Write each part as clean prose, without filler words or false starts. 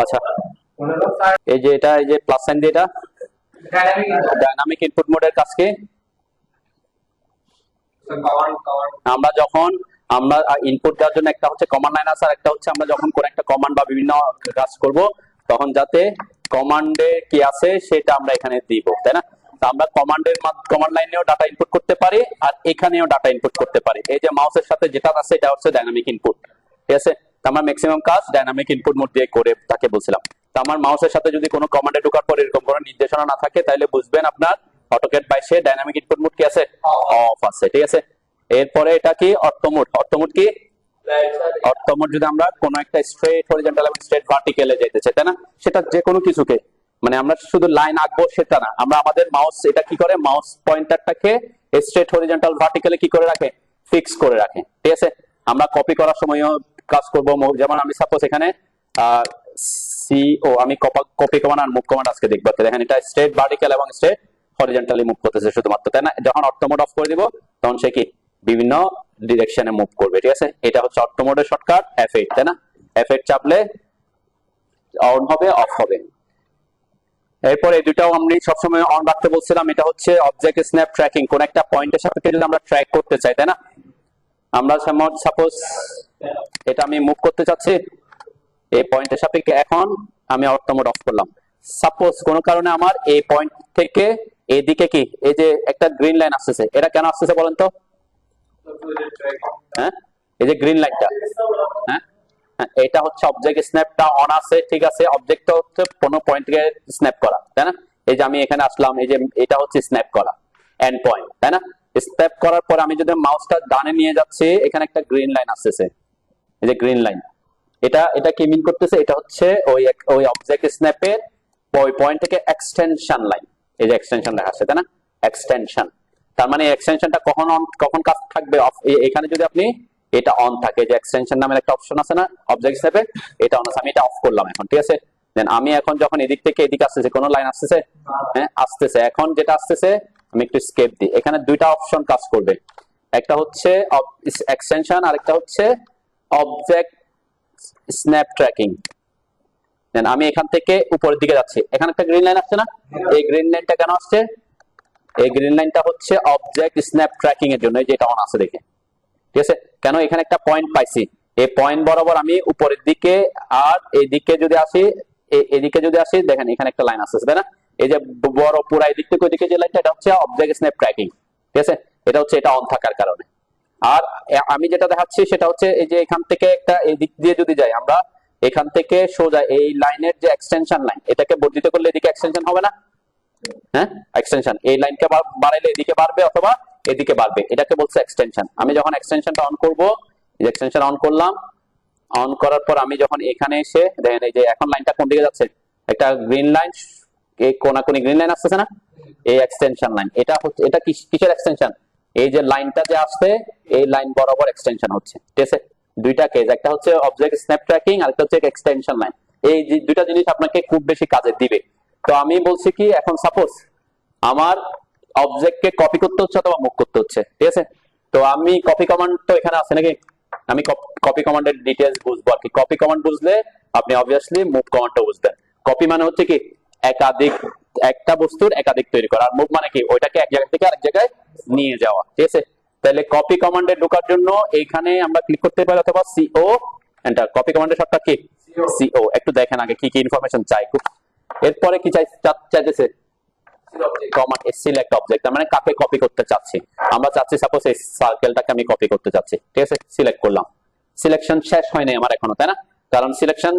আচ্ছা, এই যে এটা, এই যে প্লাস সাইন দিয়ে, এটা ডাইনামিক ইনপুট মোডের কাজ কি? আমরা যখন আমরা ইনপুট দেওয়ার জন্য একটা হচ্ছে কমান্ড লাইন আছে, আর একটা হচ্ছে আমরা যখন কোন একটা কমান্ড বা বিভিন্ন কাজ করব তখন যাতে কমান্ডে কি আছে সেটা আমরা এখানে দিব, তাই না? তো আমরা কমান্ড লাইনেও ডাটা ইনপুট করতে পারি আর এখানেও ডাটা ইনপুট করতে পারি। এই যে মাউসের সাথে যেটা আছে এটা হচ্ছে ডাইনামিক ইনপুট, ঠিক আছে? তো আমার ম্যাক্সিমাম কাজ ডাইনামিক ইনপুট মোড দিয়ে করে তাকে বলছিলাম। তো আমার মাউসের সাথে যদি কোনো কমান্ডে ঢোকার পর এরকম কোনো নির্দেশনা না থাকে তাহলে বুঝবেন আপনার অটোক্যাড 22 এ ডাইনামিক ইনপুট মোড কি আছে, অফ আছে, ঠিক আছে? এরপরে এটা কি অর্থ মোড, অর্থ মোড কি? অর্থ মোড যদি আমরা কোন একটা স্ট্রেট হরিজন্টাল এবং স্ট্রেট ভার্টিক্যালে যেতে চাই, তাই না? সেটা যে কোনো কিছুকে, মানে আমরা শুধু লাইন আঁকবো সেটা না, আমরা আমাদের মাউস এটা কি করে, মাউস পয়েন্টারটাকে স্ট্রেট হরিজন্টাল ভার্টিক্যালে কি করে রাখে, ফিক্স করে রাখে, ঠিক আছে? আমরা কপি করার সময়ও কাজ করব, যেমন আমি সাপোজ এখানে সিও আমি কপি কমান্ড আর মুভ কমান্ড আজকে দেখবো। দেখেন এটা স্ট্রেট ভার্টিক্যাল এবং স্ট্রেট হরিজন্টালি মুভ করতেছে শুধুমাত্র, তাই না? যখন অর্থ মোড অফ করে দিব তখন সে কি বিভিন্ন ডিরেকশনে মুভ করবে, ঠিক আছে? এটা হচ্ছে অর্থ মোডের শর্টকাট F8, তাই না? F8 চাপলে অন হবে, অফ হবে। এরপর এই দুটাও আমি সবসময় অন রাখতে বলছিলাম। এটা হচ্ছে অবজেক্ট স্ন্যাপ ট্র্যাকিং, কোন একটা পয়েন্টের সাপেক্ষে যদি আমরা ট্র্যাক করতে চাই, তাই না? আমরা সাপোজ এটা আমি মুভ করতে চাচ্ছি এই পয়েন্টের সাপেক্ষে, এখন আমি অর্থ মোড অফ করলাম। সাপোজ কোনো কারণে আমার এই পয়েন্ট থেকে এইদিকে কি এই যে একটা গ্রিন লাইন আসতেছে, এটা কেন আসতেছে বলেন তো? হ্যাঁ, এই যে গ্রিন লাইনটা, হ্যাঁ, এটা হচ্ছে অবজেক্ট স্ন্যাপটা অন আছে, ঠিক আছে? অবজেক্টটা হচ্ছে কোনো পয়েন্ট থেকে স্ন্যাপ করা, তাই না? এই যে আমি এখানে আসলাম, এই যে এটা হচ্ছে স্ন্যাপ করা এন্ড পয়েন্ট, তাই না? স্ন্যাপ করার পর আমি যদি মাউসটা ডানে নিয়ে যাচ্ছি, এখানে একটা গ্রিন লাইন আসতেছে, এই যে গ্রিন লাইন, এটা এটা কি মিন করতেছে? এটা হচ্ছে ওই অবজেক্ট স্ন্যাপের ওই পয়েন্ট থেকে এক্সটেনশন লাইন, এই যে এক্সটেনশন লেখা আছে, তাই না? এক্সটেনশন, তার মানে এক্সটেনশনটা কখন অন কখন কাজ থাকবে, অফ। এখানে যদি আপনি এটা অন থাকে, যে এক্সটেনশন নামের একটা অপশন আছে না অবজেক্ট স্ন্যাপে, এটা অন আছে, আমি এটা অফ করলাম এখন, ঠিক আছে? দেন আমি এখন যখন এদিক থেকে এদিকে আসতেছে, কোন লাইন আসতেছে, হ্যাঁ আসতেছে, এখন যেটা আসতেছে আমি একটু স্কেপ দিই, এখানে দুইটা অপশন কাজ করবে, একটা হচ্ছে এক্সটেনশন আর একটা হচ্ছে অবজেক্ট স্ন্যাপ ট্র্যাকিং। দেন আমি এখান থেকে উপরের দিকে যাচ্ছি, এখানে একটা গ্রিন লাইন আসছে না? এই গ্রিন লাইনটা কেন আসছে? এই গ্রিন লাইনটা হচ্ছে অবজেক্ট স্ন্যাপ ট্র্যাকিং এর জন্য, এই যে এটা অন আছে দেখে, ঠিক আছে? কেন? এখানে একটা পয়েন্ট পাইছি, এই পয়েন্ট বরাবর আমি উপরের দিকে আর এইদিকে যদি আসি, এদিকে যদি আসি, দেখেন এখানে একটা লাইন আসছে, তাই না? এই যে বড় পুরা এদিক থেকে ওইদিকে যে লাইনটা, এটা হচ্ছে অবজেক্ট স্ন্যাপ ট্র্যাকিং, ঠিক আছে? এটা হচ্ছে এটা অন থাকার কারণে। আর আমি যেটা দেখাচ্ছি সেটা হচ্ছে এই যে এখান থেকে একটা এই দিক দিয়ে যদি যাই, আমরা এখান থেকে সোজা এই লাইনের যে এক্সটেনশন লাইন, এটাকে বর্ধিত করলে এদিকে এক্সটেনশন হবে না? হ্যাঁ, এক্সটেনশন, এই লাইনকে বাড়াইলে এদিকে বাড়বে অথবা এদিকে বাড়বে, এটাকে বলছে এক্সটেনশন। আমি যখন এক্সটেনশনটা অন করব, এক্সটেনশন অন করলাম, অন করার পর আমি যখন এখানে এসে দেখেন এই যে এখন লাইনটা কোন দিকে যাচ্ছে, একটা গ্রিন লাইন, এই কোনাকুনি গ্রিন লাইন আসছে না, এই এক্সটেনশন লাইন, এটা হচ্ছে এটা কিসের এক্সটেনশন? এই যে লাইনটা যে আসছে এই লাইন বরাবর এক্সটেনশন হচ্ছে, ঠিক আছে? দুইটা কেস, একটা হচ্ছে অবজেক্ট স্ন্যাপ ট্র্যাকিং আর একটা হচ্ছে এক্সটেনশন লাইন। এই দুইটা জিনিস আপনাকে খুব বেশি কাজে দিবে। তো আমি বলছি কি, এখন সাপোজ আমার অবজেক্টকে কপি করতে হচ্ছে অথবা মুভ করতে হচ্ছে, ঠিক আছে? তো আমি কপি কমান্ড তো এখানে আছে নাকি, আমি কপি কমান্ডের ডিটেইলস বুঝবো আর কি। কপি কমান্ড বুঝলে আপনি অবভিয়াসলি মুভ কমান্ডটা বুঝবেন। কপি মানে হচ্ছে কি একাধিক, একটা বস্তুর একাধিক তৈরি করা, আর মুভ মানে কি ওইটাকে এক জায়গা থেকে আরেক জায়গায় নিয়ে যাওয়া, ঠিক আছে? তাহলে কপি কমান্ডে ঢোকার জন্য এইখানে আমরা ক্লিক করতে পারি অথবা সিও এন্টার। কপি কমান্ডের শর্টকাট কি? সিও। একটু দেখেন আগে কি কি ইনফরমেশন চাই। এরপরে কি চাইতেছে কমান্ড সিলেক্ট অবজেক্ট, মানে কাকে কপি করতে চাচ্ছি আমরা, চাচ্ছি সাপোজ এই সার্কেলটাকে আমি কপি করতে চাচ্ছি, ঠিক আছে? সিলেক্ট করলাম, সিলেকশন শেষ হয়নি আমার এখনো, তাই না? কারণ সিলেকশন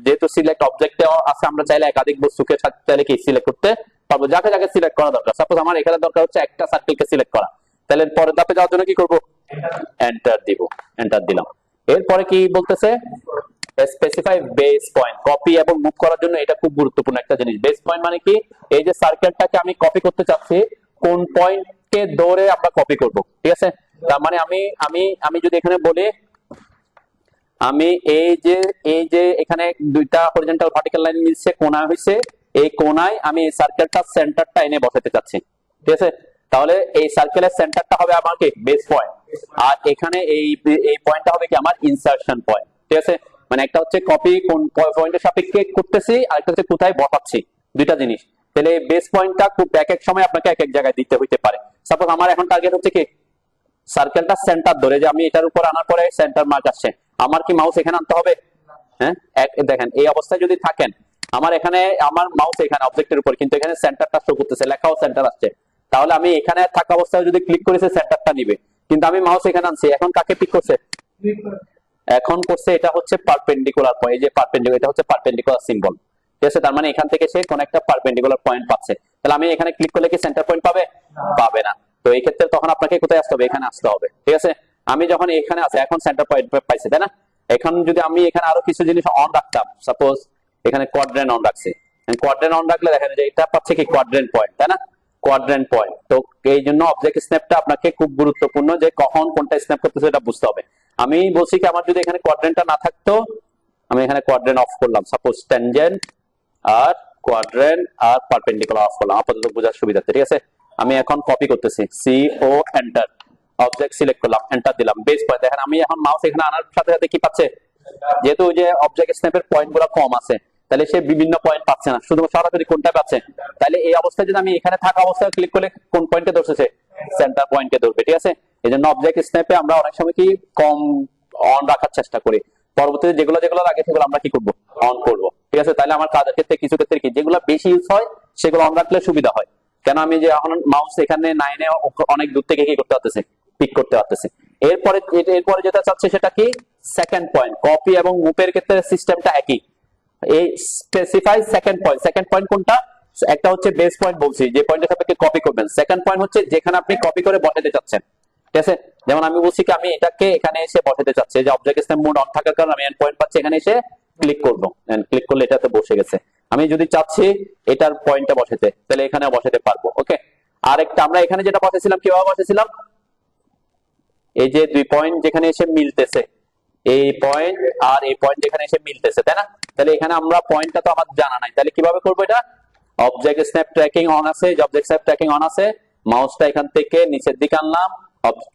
যেহেতু সিলেক্ট অবজেক্টে আছে, আমরা চাইলে একাধিক বস্তুকে চাইলে কি সিলেক্ট করতে পারবো, যাকে যাকে সিলেক্ট করা দরকার। সাপোজ আমার এখানে দরকার হচ্ছে একটা সার্কেলকে সিলেক্ট করা, তাহলে পরের ধাপে যাওয়ার জন্য কি করব? এন্টার দিব, এন্টার দিলাম। এরপরে কি বলতেছে? Specify base point. কপি এবং মুভ করার জন্য এটা খুব গুরুত্বপূর্ণ একটা জিনিস। বেস পয়েন্ট মানে কি? এই যে সার্কেলটাকে আমি কপি করতে চাচ্ছি, কোন পয়েন্টকে ধরে আমরা কপি করব, ঠিক আছে? তার মানে আমি আমি আমি যদি এখানে বলি, আমি এই যে এখানে দুইটা হরিজন্টাল ভার্টিক্যাল লাইন মিলছে, কোণা হইছে, এই কোণায় আমি এই সার্কেলটা সেন্টারটা এনে বসাতে চাচ্ছি, ঠিক আছে? তাহলে এই সার্কেলের সেন্টারটা হবে আমার কি বেস পয়েন্ট, আর এখানে এই পয়েন্টটা হবে কি আমার ইনসার্শন পয়েন্ট, ঠিক আছে? মানে একটা হচ্ছে কপি কোন পয়েন্টের সাপেক্ষে করতেছি, আর একটা হচ্ছে কোথায় বসাচ্ছি, দুইটা জিনিস। তাহলে বেস পয়েন্টটা খুব এক এক সময় আপনাকে এক এক জায়গায় দিতে হইতে পারে। সাপোজ আমার এখন টার্গেট হচ্ছে কি সার্কেলটা সেন্টার ধরে, যে আমি এটার উপর আনার পরে সেন্টার মার্ক আসছে, আমার কি মাউস এখানে আনতে হবে? হ্যাঁ, দেখেন এই অবস্থায় যদি থাকেন, আমার এখানে আমার মাউস এখানে অবজেক্টের উপর, কিন্তু এখানে সেন্টারটা শো করতেছে, লেখাও সেন্টার আসছে, তাহলে আমি এখানে থাকা অবস্থায় যদি ক্লিক করেছে সেন্টারটা নিবে, কিন্তু আমি মাউস এখানে আনছি, এখন কাকে পিক করছে? এখন করছে এটা হচ্ছে পারপেন্ডিকুলার পয়েন্ট, এই যে পারপেন্ডিকুলার, এটা হচ্ছে পারপেন্ডিকুলার সিম্বল, ঠিক আছে? তার মানে এখান থেকে সে কোন একটা পারপেন্ডিকুলার পয়েন্ট পাচ্ছে। তাহলে আমি এখানে ক্লিক করলে কি সেন্টার পয়েন্ট পাবে? পাবে না। তো এই ক্ষেত্রে তখন আপনাকে কোথায় আসতে হবে? এখানে আসতে হবে, ঠিক আছে? আমি যখন এখানে আছে, এখন সেন্টার পয়েন্ট পাইছে, তাই না? এখন যদি আমি এখানে আরো কিছু জিনিস অন রাখতাম, সাপোজ এখানে কোয়াড্রেন্ট অন রাখছি, কোয়াড্রেন্ট অন রাখলে দেখেন যে এটা পাচ্ছে কি কোয়াড্রেন্ট পয়েন্ট, তাই না? Quadrant point. তো এই জন্য অবজেক্ট স্ন্যাপটা আপনাকে খুব গুরুত্বপূর্ণ, যে কখন কোনটা স্ন্যাপ করতেছে এটা বুঝতে হবে। আমি বলছি কি আমার যদি এখানে কোয়াড্রেন্টটা না থাকতো, আমি এখানে কোয়াড্রেন্ট অফ করলাম, সাপোজ ট্যানজেন্ট আর কোয়াড্রেন্ট আর পারপেন্ডিকুলার অফ করলাম আপাতত বোঝার সুবিধার্থে, ঠিক আছে? আমি এখন কপি করতেছি, সি ও এন্টার, অবজেক্ট সিলেক্ট করলাম, এন্টার দিলাম, বেস পয়েন্ট। দেখেন আমি এখন মাউস এখানে আনার সাথে সাথে কি পাচ্ছে? যেহেতু ওই যে অবজেক্ট স্ন্যাপের পয়েন্ট গুলো কম আছে, তাহলে সে বিভিন্ন পয়েন্ট পাচ্ছে না, শুধু সরাসরি কোনটা পাচ্ছে। তাহলে এই অবস্থায় যদি আমি এখানে থাকা অবস্থায় ক্লিক করলে কোন পয়েন্টে ধরছে? সেন্টার পয়েন্টে ধরবে, ঠিক আছে? এই জন্য অবজেক্ট স্ন্যাপে আমরা অনেক সময় কি কম অন রাখার চেষ্টা করি, পরবর্তীতে যেগুলো যেগুলো লাগে সেগুলো আমরা কি করবো? অন করবো, ঠিক আছে? তাহলে আমার কাজের ক্ষেত্রে কিছু ক্ষেত্রে কি যেগুলো বেশি ইউজ হয় সেগুলো অন রাখলে সুবিধা হয়। কেন আমি যে এখন মাউস এখানে নাইনে অনেক দূর থেকে কি করতে পারতেছে? পিক করতে পারতেছে। এরপরে যেটা চাচ্ছে সেটা কি সেকেন্ড পয়েন্ট। কপি এবং মুভের ক্ষেত্রে সিস্টেমটা একই। এই specify second point. Second point কোনটা? একটা হচ্ছে বেস পয়েন্ট বলছি, যে পয়েন্টের সাপেক্ষে কপি করবেন। সেকেন্ড পয়েন্ট হচ্ছে যেখানে আপনি কপি করে বসাতে চাচ্ছেন, ঠিক আছে? যেমন আমি বলছি কি আমি এটাকে এখানে এসে বসাতে চাচ্ছি, যে অবজেক্ট স্ন্যাপ মোড অন থাকার কারণে আমি এন্ড পয়েন্ট পাচ্ছি, এখানে এসে ক্লিক করব, ক্লিক করলে এটাতে বসে গেছে। আমি যদি চাচ্ছি এটার পয়েন্টটা বসাতে, তাহলে এখানে বসাতে পারবো, ওকে? আরেকটা আমরা এখানে যেটা বসেছিলাম, কিভাবে বসেছিলাম? এই যে দুই পয়েন্ট যেখানে এসে মিলতেছে, এই পয়েন্ট আর এই পয়েন্ট যেখানে এসে মিলতেছে, তাই না? তাহলে এখানে আমরা পয়েন্টটা তো আমার জানা নাই, তাহলে কিভাবে করবো এটা? অবজেক্ট স্ন্যাপ ট্র্যাকিং অন আছে, অবজেক্ট স্ন্যাপ ট্র্যাকিং অন আছে, মাউসটা এখান থেকে নিচের দিকে আনলাম,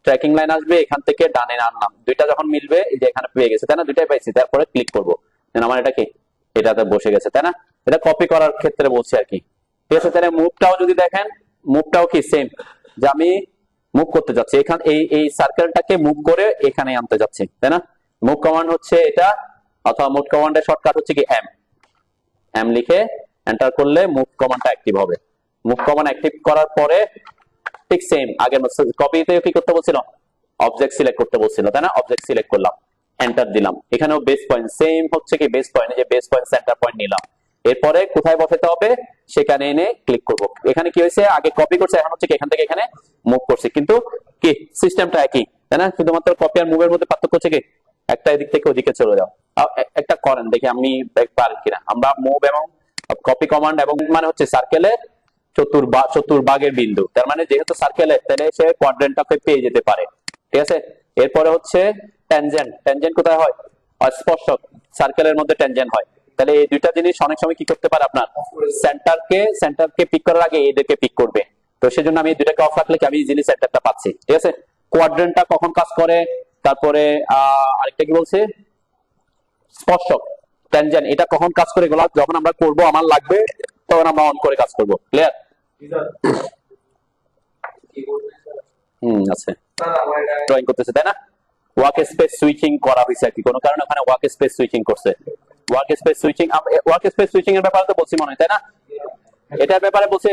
ট্র্যাকিং লাইন আসবে, এখান থেকে ডানে আনলাম, দুইটা যখন মিলবে এই যে এখানে পেয়ে গেছে, তাই না? দুইটাই পাইছি, তারপরে ক্লিক করবো, আমার এটা কি এটাতে বসে গেছে, তাই না? এটা কপি করার ক্ষেত্রে বলছি আর কি, ঠিক আছে? তাহলে মুভটাও যদি দেখেন, মুভটাও কি সেম, যে আমি মুভ করতে যাচ্ছি, এখানে এই সার্কেলটাকে মুভ করে এখানে আনতে যাচ্ছি, তাই না? মুভ কমান্ড হচ্ছে এটা, অথবা মুভ কমান্ডের শর্টকাট হচ্ছে কি এম। এম লিখে এন্টার করলে মুভ কমান্ডটা অ্যাক্টিভ হবে। মুভ কমান্ড অ্যাক্টিভ করার পরে ঠিক সেম আগের কপিতে কি করতে বলছিল? অবজেক্ট সিলেক্ট করতে বলছিল, তাই না? অবজেক্ট সিলেক্ট করলাম, এন্টার দিলাম, এখানেও বেস পয়েন্ট সেম হচ্ছে কি বেস পয়েন্ট, যে বেস পয়েন্ট সেন্টার পয়েন্ট নিলাম, এরপরে কোথায় বসাতে হবে সেখানে এনে ক্লিক করব। এখানে কি হয়েছে? আগে কপি করছে, এখন হচ্ছে কি এখান থেকে এখানে মুভ করছে, কিন্তু কি সিস্টেমটা একই, তাই না? শুধুমাত্র কপি আর মুভের মধ্যে পার্থক্য হচ্ছে কি একটা এদিক থেকে ওদিকে চলে যাও। একটা করেন দেখি আমি পারেন কিনা। আমরা মুভ এবং কপি কমান্ড এবং মানে হচ্ছে সার্কেলের চতুর্ভাগের বিন্দু, তার মানে যেহেতু সার্কেলের, তাহলে সে কোয়াড্রেন্টটাকে পেয়ে যেতে পারে, ঠিক আছে? এরপরে হচ্ছে ট্যানজেন্ট। ট্যানজেন্ট কোথায় হয়? স্পর্শক, সার্কেলের মধ্যে ট্যানজেন্ট হয়। তাহলে এই দুইটা জিনিস অনেক সময় কি করতে পারে, আপনার সেন্টারকে পিক করার আগে এদেরকে পিক করবে। তো সেজন্য আমি এই দুইটাকে অফ রাখলে কি আমি ইজিলি সেন্টারটা পাচ্ছি, ঠিক আছে? কোয়াড্রেন্টটা কখন কাজ করে, তারপরে আরেকটা কি বলছে, স্পর্শক ট্যানজেন্ট, এটা কখন কাজ করে, এগুলো যখন আমরা করব আমার লাগবে তখন আমরা অন করে কাজ করব। ক্লিয়ার? আছে ড্রয়িং করতেছে, তাই না? ওয়ার্ক স্পেস সুইচিং করা হয়েছে আর কি, কোনো কারণে ওখানে ওয়ার্ক স্পেস সুইচিং করছে। ওয়ার্ক স্পেস সুইচিং এর ব্যাপারে তো বলছি মনে হয়, তাই না? এটার ব্যাপারে বলছে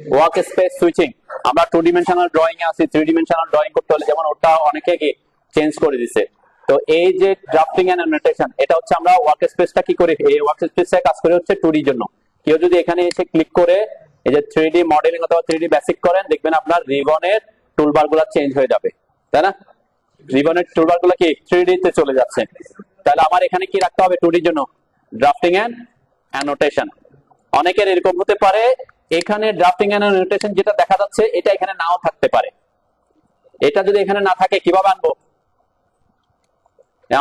ওয়ার্ক স্পেস সুইচিং। আমরা 2 ডিমেনশনাল ড্রয়িং এ আছি, 3 ডিমেনশনাল ড্রয়িং করতে হলে যেমন ওটা অনেকে কি চেঞ্জ করে দিছে। তো এই যে ড্রাফটিং এন্ড অ্যানোটেশন, এটা হচ্ছে আমরা ওয়ার্ক স্পেসটা কি করি, এই ওয়ার্ক স্পেসে কাজ করে হচ্ছে 2D জন্য। কেউ যদি এখানে এসে ক্লিক করে এই যে 3D মডেলিং অথবা 3D বেসিক করেন, দেখবেন আপনার রিবনের টুলবার গুলো চেঞ্জ হয়ে যাবে, তাই না? রিবনের টুলবার গুলো কি 3D তে চলে যাচ্ছে। তাহলে আমার এখানে কি রাখতে হবে 2D জন্য? Drafting and annotation. অনেকের এরকম হতে পারে এখানে ড্রাফটিং এন্ড অ্যানোটেশন যেটা দেখা যাচ্ছে এটা এখানে নাও থাকতে পারে। এটা যদি এখানে না থাকে কিভাবে আনবো?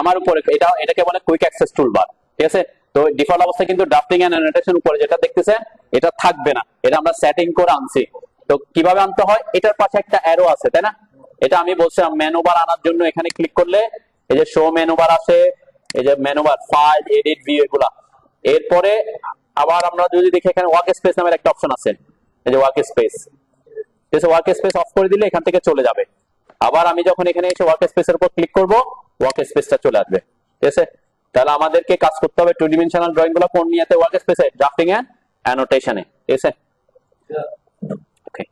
আমার উপরে এটাকে বলে কুইক অ্যাক্সেস টুলবার, ঠিক আছে? তো ডিফল্ট অবস্থায় কিন্তু ড্রাফটিং এন্ড অ্যানোটেশন উপরে যেটা দেখতেছেন এটা থাকবে না, এটা আমরা সেটিং করে আনছি। তো কিভাবে আনতে হয়? এটার পাশে একটা অ্যারো আছে, তাই না? এটা আমি বলছিলাম মেনু বার আনার জন্য এখানে ক্লিক করলে এই যে শো মেনু বার আছে, এই যে menu bar, file, edit, view, এগুলা। এরপরে আবার আমরা যদি দেখি এখানে ওয়ার্ক স্পেস নামের একটা অপশন আছে, এই যে ওয়ার্ক স্পেস। ঠিক আছে, ওয়ার্ক স্পেস অফ করে দিলে এখান থেকে চলে যাবে। আবার আমি যখন এখানে এসে ওয়ার্ক স্পেসের উপর ক্লিক করব, ওয়ার্ক স্পেসটা চলে আসবে। ঠিক আছে, তাহলে আমাদেরকে কাজ করতে হবে টু ডিমেনশনাল ড্রয়িং গুলো কোন নিয়েতে, ওয়ার্ক স্পেসে, ড্রাফটিং এন্ড অ্যানোটেশনে। ঠিক আছে, ওকে,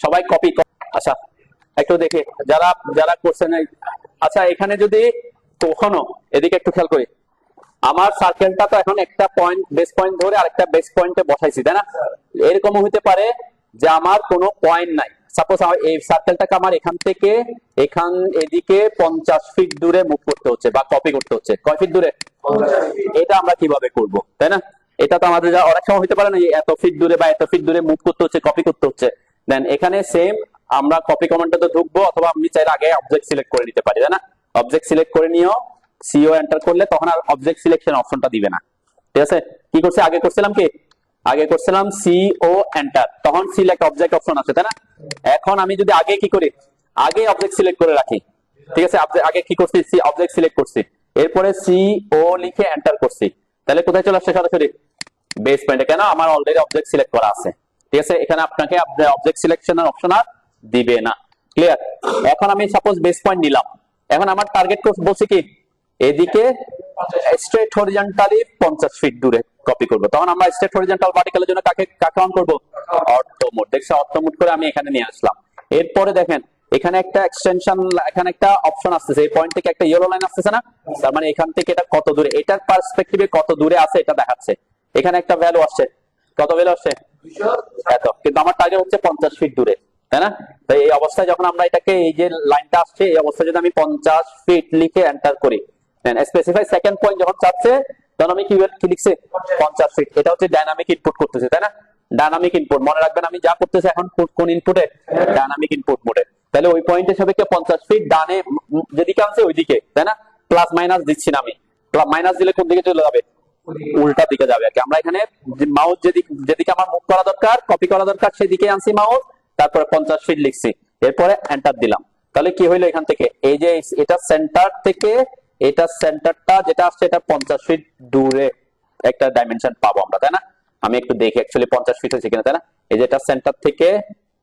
সবাই কপি। আচ্ছা, একটু দেখি যারা যারা করছেন। আচ্ছা, এখানে যদি কখনো এদিকে একটু খেয়াল করি, আমার সার্কেলটা তো এখন একটা পয়েন্ট, বেস পয়েন্ট ধরে আরেকটা বেস পয়েন্টে বসাইছি, তাই না? এরকমও হতে পারে যে আমার কোনো পয়েন্ট নাই। সাপোজ আমার এই সার্কেলটাকে আমার এখান থেকে এখান এদিকে 50 ফিট দূরে মুভ করতে হচ্ছে বা কপি করতে হচ্ছে। কয় ফিট দূরে? 50 ফিট। এটা আমরা কিভাবে করব, তাই না? এটা তো আমাদের অনেক সময় হতে পারে না এত ফিট দূরে বা এত ফিট দূরে মুভ করতে হচ্ছে, কপি করতে হচ্ছে। দেন এখানে সেম আমরা কপি কমান্ডে তো ঢুকবো, অথবা আমি চাইলে আগে অবজেক্ট সিলেক্ট করে নিতে পারি, তাই না? অবজেক্ট সিলেক্ট করে নিও, সিও এন্টার করলে তখন আর অবজেক্ট সিলেকশন অপশনটা দিবে না। ঠিক আছে, কি করছে আগে করছিলাম কি, আগে করছিলাম সিও এন্টার, তখন সিলেক্ট অবজেক্ট অপশন আছে, তাই না? এখন আমি যদি আগে কি করি, আগে অবজেক্ট সিলেক্ট করে রাখি। ঠিক আছে, আগে কি করছি, সি অবজেক্ট সিলেক্ট করছি, এরপরে সিও লিখে এন্টার করছি, তাহলে কোথায় চলে আসছে? সরাসরি বেস পয়েন্টে। কেন? আমার অলরেডি অবজেক্ট সিলেক্ট করা আছে। ঠিক আছে, এখানে আপনাকে অবজেক্ট সিলেকশনের অপশন আর দিবে না। ক্লিয়ার? এখন আমি সাপোজ বেস পয়েন্ট নিলাম, এখন আমার টার্গেট বলছি কি এদিকে স্ট্রেট হরিজন্টালি 50 ফিট দূরে কপি করব। তখন আমরা স্ট্রেট হরিজন্টাল ভার্টিক্যালের জন্য কাকে অন করব? অর্থো মোড। দেখছো, অর্থো মোড করে আমি এখানে নিয়ে আসলাম। এরপরে দেখেন এখানে একটা এক্সটেনশন, এখানে একটা অপশন আসছে, এই পয়েন্ট থেকে একটা ইয়েলো লাইন আসছে না? তার মানে এখান থেকে এটা কত দূরে, এটার পার্সপেক্টিভে কত দূরে আছে এটা দেখাচ্ছে। এখানে একটা ভ্যালু আসছে, কত ভ্যালু আসছে? 200 এত, কিন্তু আমার টার্গেট হচ্ছে 50 ফিট দূরে, তাই না? তাই এই অবস্থায় যখন আমরা এটাকে, এই যে লাইনটা আসছে, এই অবস্থায় যদি আমি 50 ফিট লিখে এন্টার করি, স্পেসিফাই সেকেন্ড পয়েন্ট যখন চাচ্ছে, তখন আমি কি লিখছি? 50 ফিট। এটা হচ্ছে ডাইনামিক ইনপুট করতেছে, তাই না? ডাইনামিক ইনপুট, মনে রাখবেন আমি যা করতেছি এখন কোন ইনপুটে? ডাইনামিক ইনপুট মোডে। তাহলে ওই পয়েন্টের সাপেক্ষে 50 ফিট ডানে যেদিকে আনছে ওইদিকে, তাই না? প্লাস মাইনাস দিচ্ছি না আমি, মাইনাস দিলে কোন দিকে চলে যাবে? উল্টা দিকে যাবে আর কি। আমরা এখানে মাউস যেদিকে আমার মুভ করা দরকার, কপি করা দরকার, সেদিকে আনছি মাউস, তারপরে 50 ফিট লিখছি, এরপরে এন্টার দিলাম। তাহলে কি হইলো এখান থেকে, এই যে এটা সেন্টার থেকে, এটা সেন্টারটা যেটা আসছে এটা 50 ফিট দূরে একটা ডাইমেনশন পাবো আমরা, তাই না? আমি একটু দেখি অ্যাকচুয়ালি 50 ফিট হয়েছে কিনা, তাই না? এই যে এটা সেন্টার থেকে,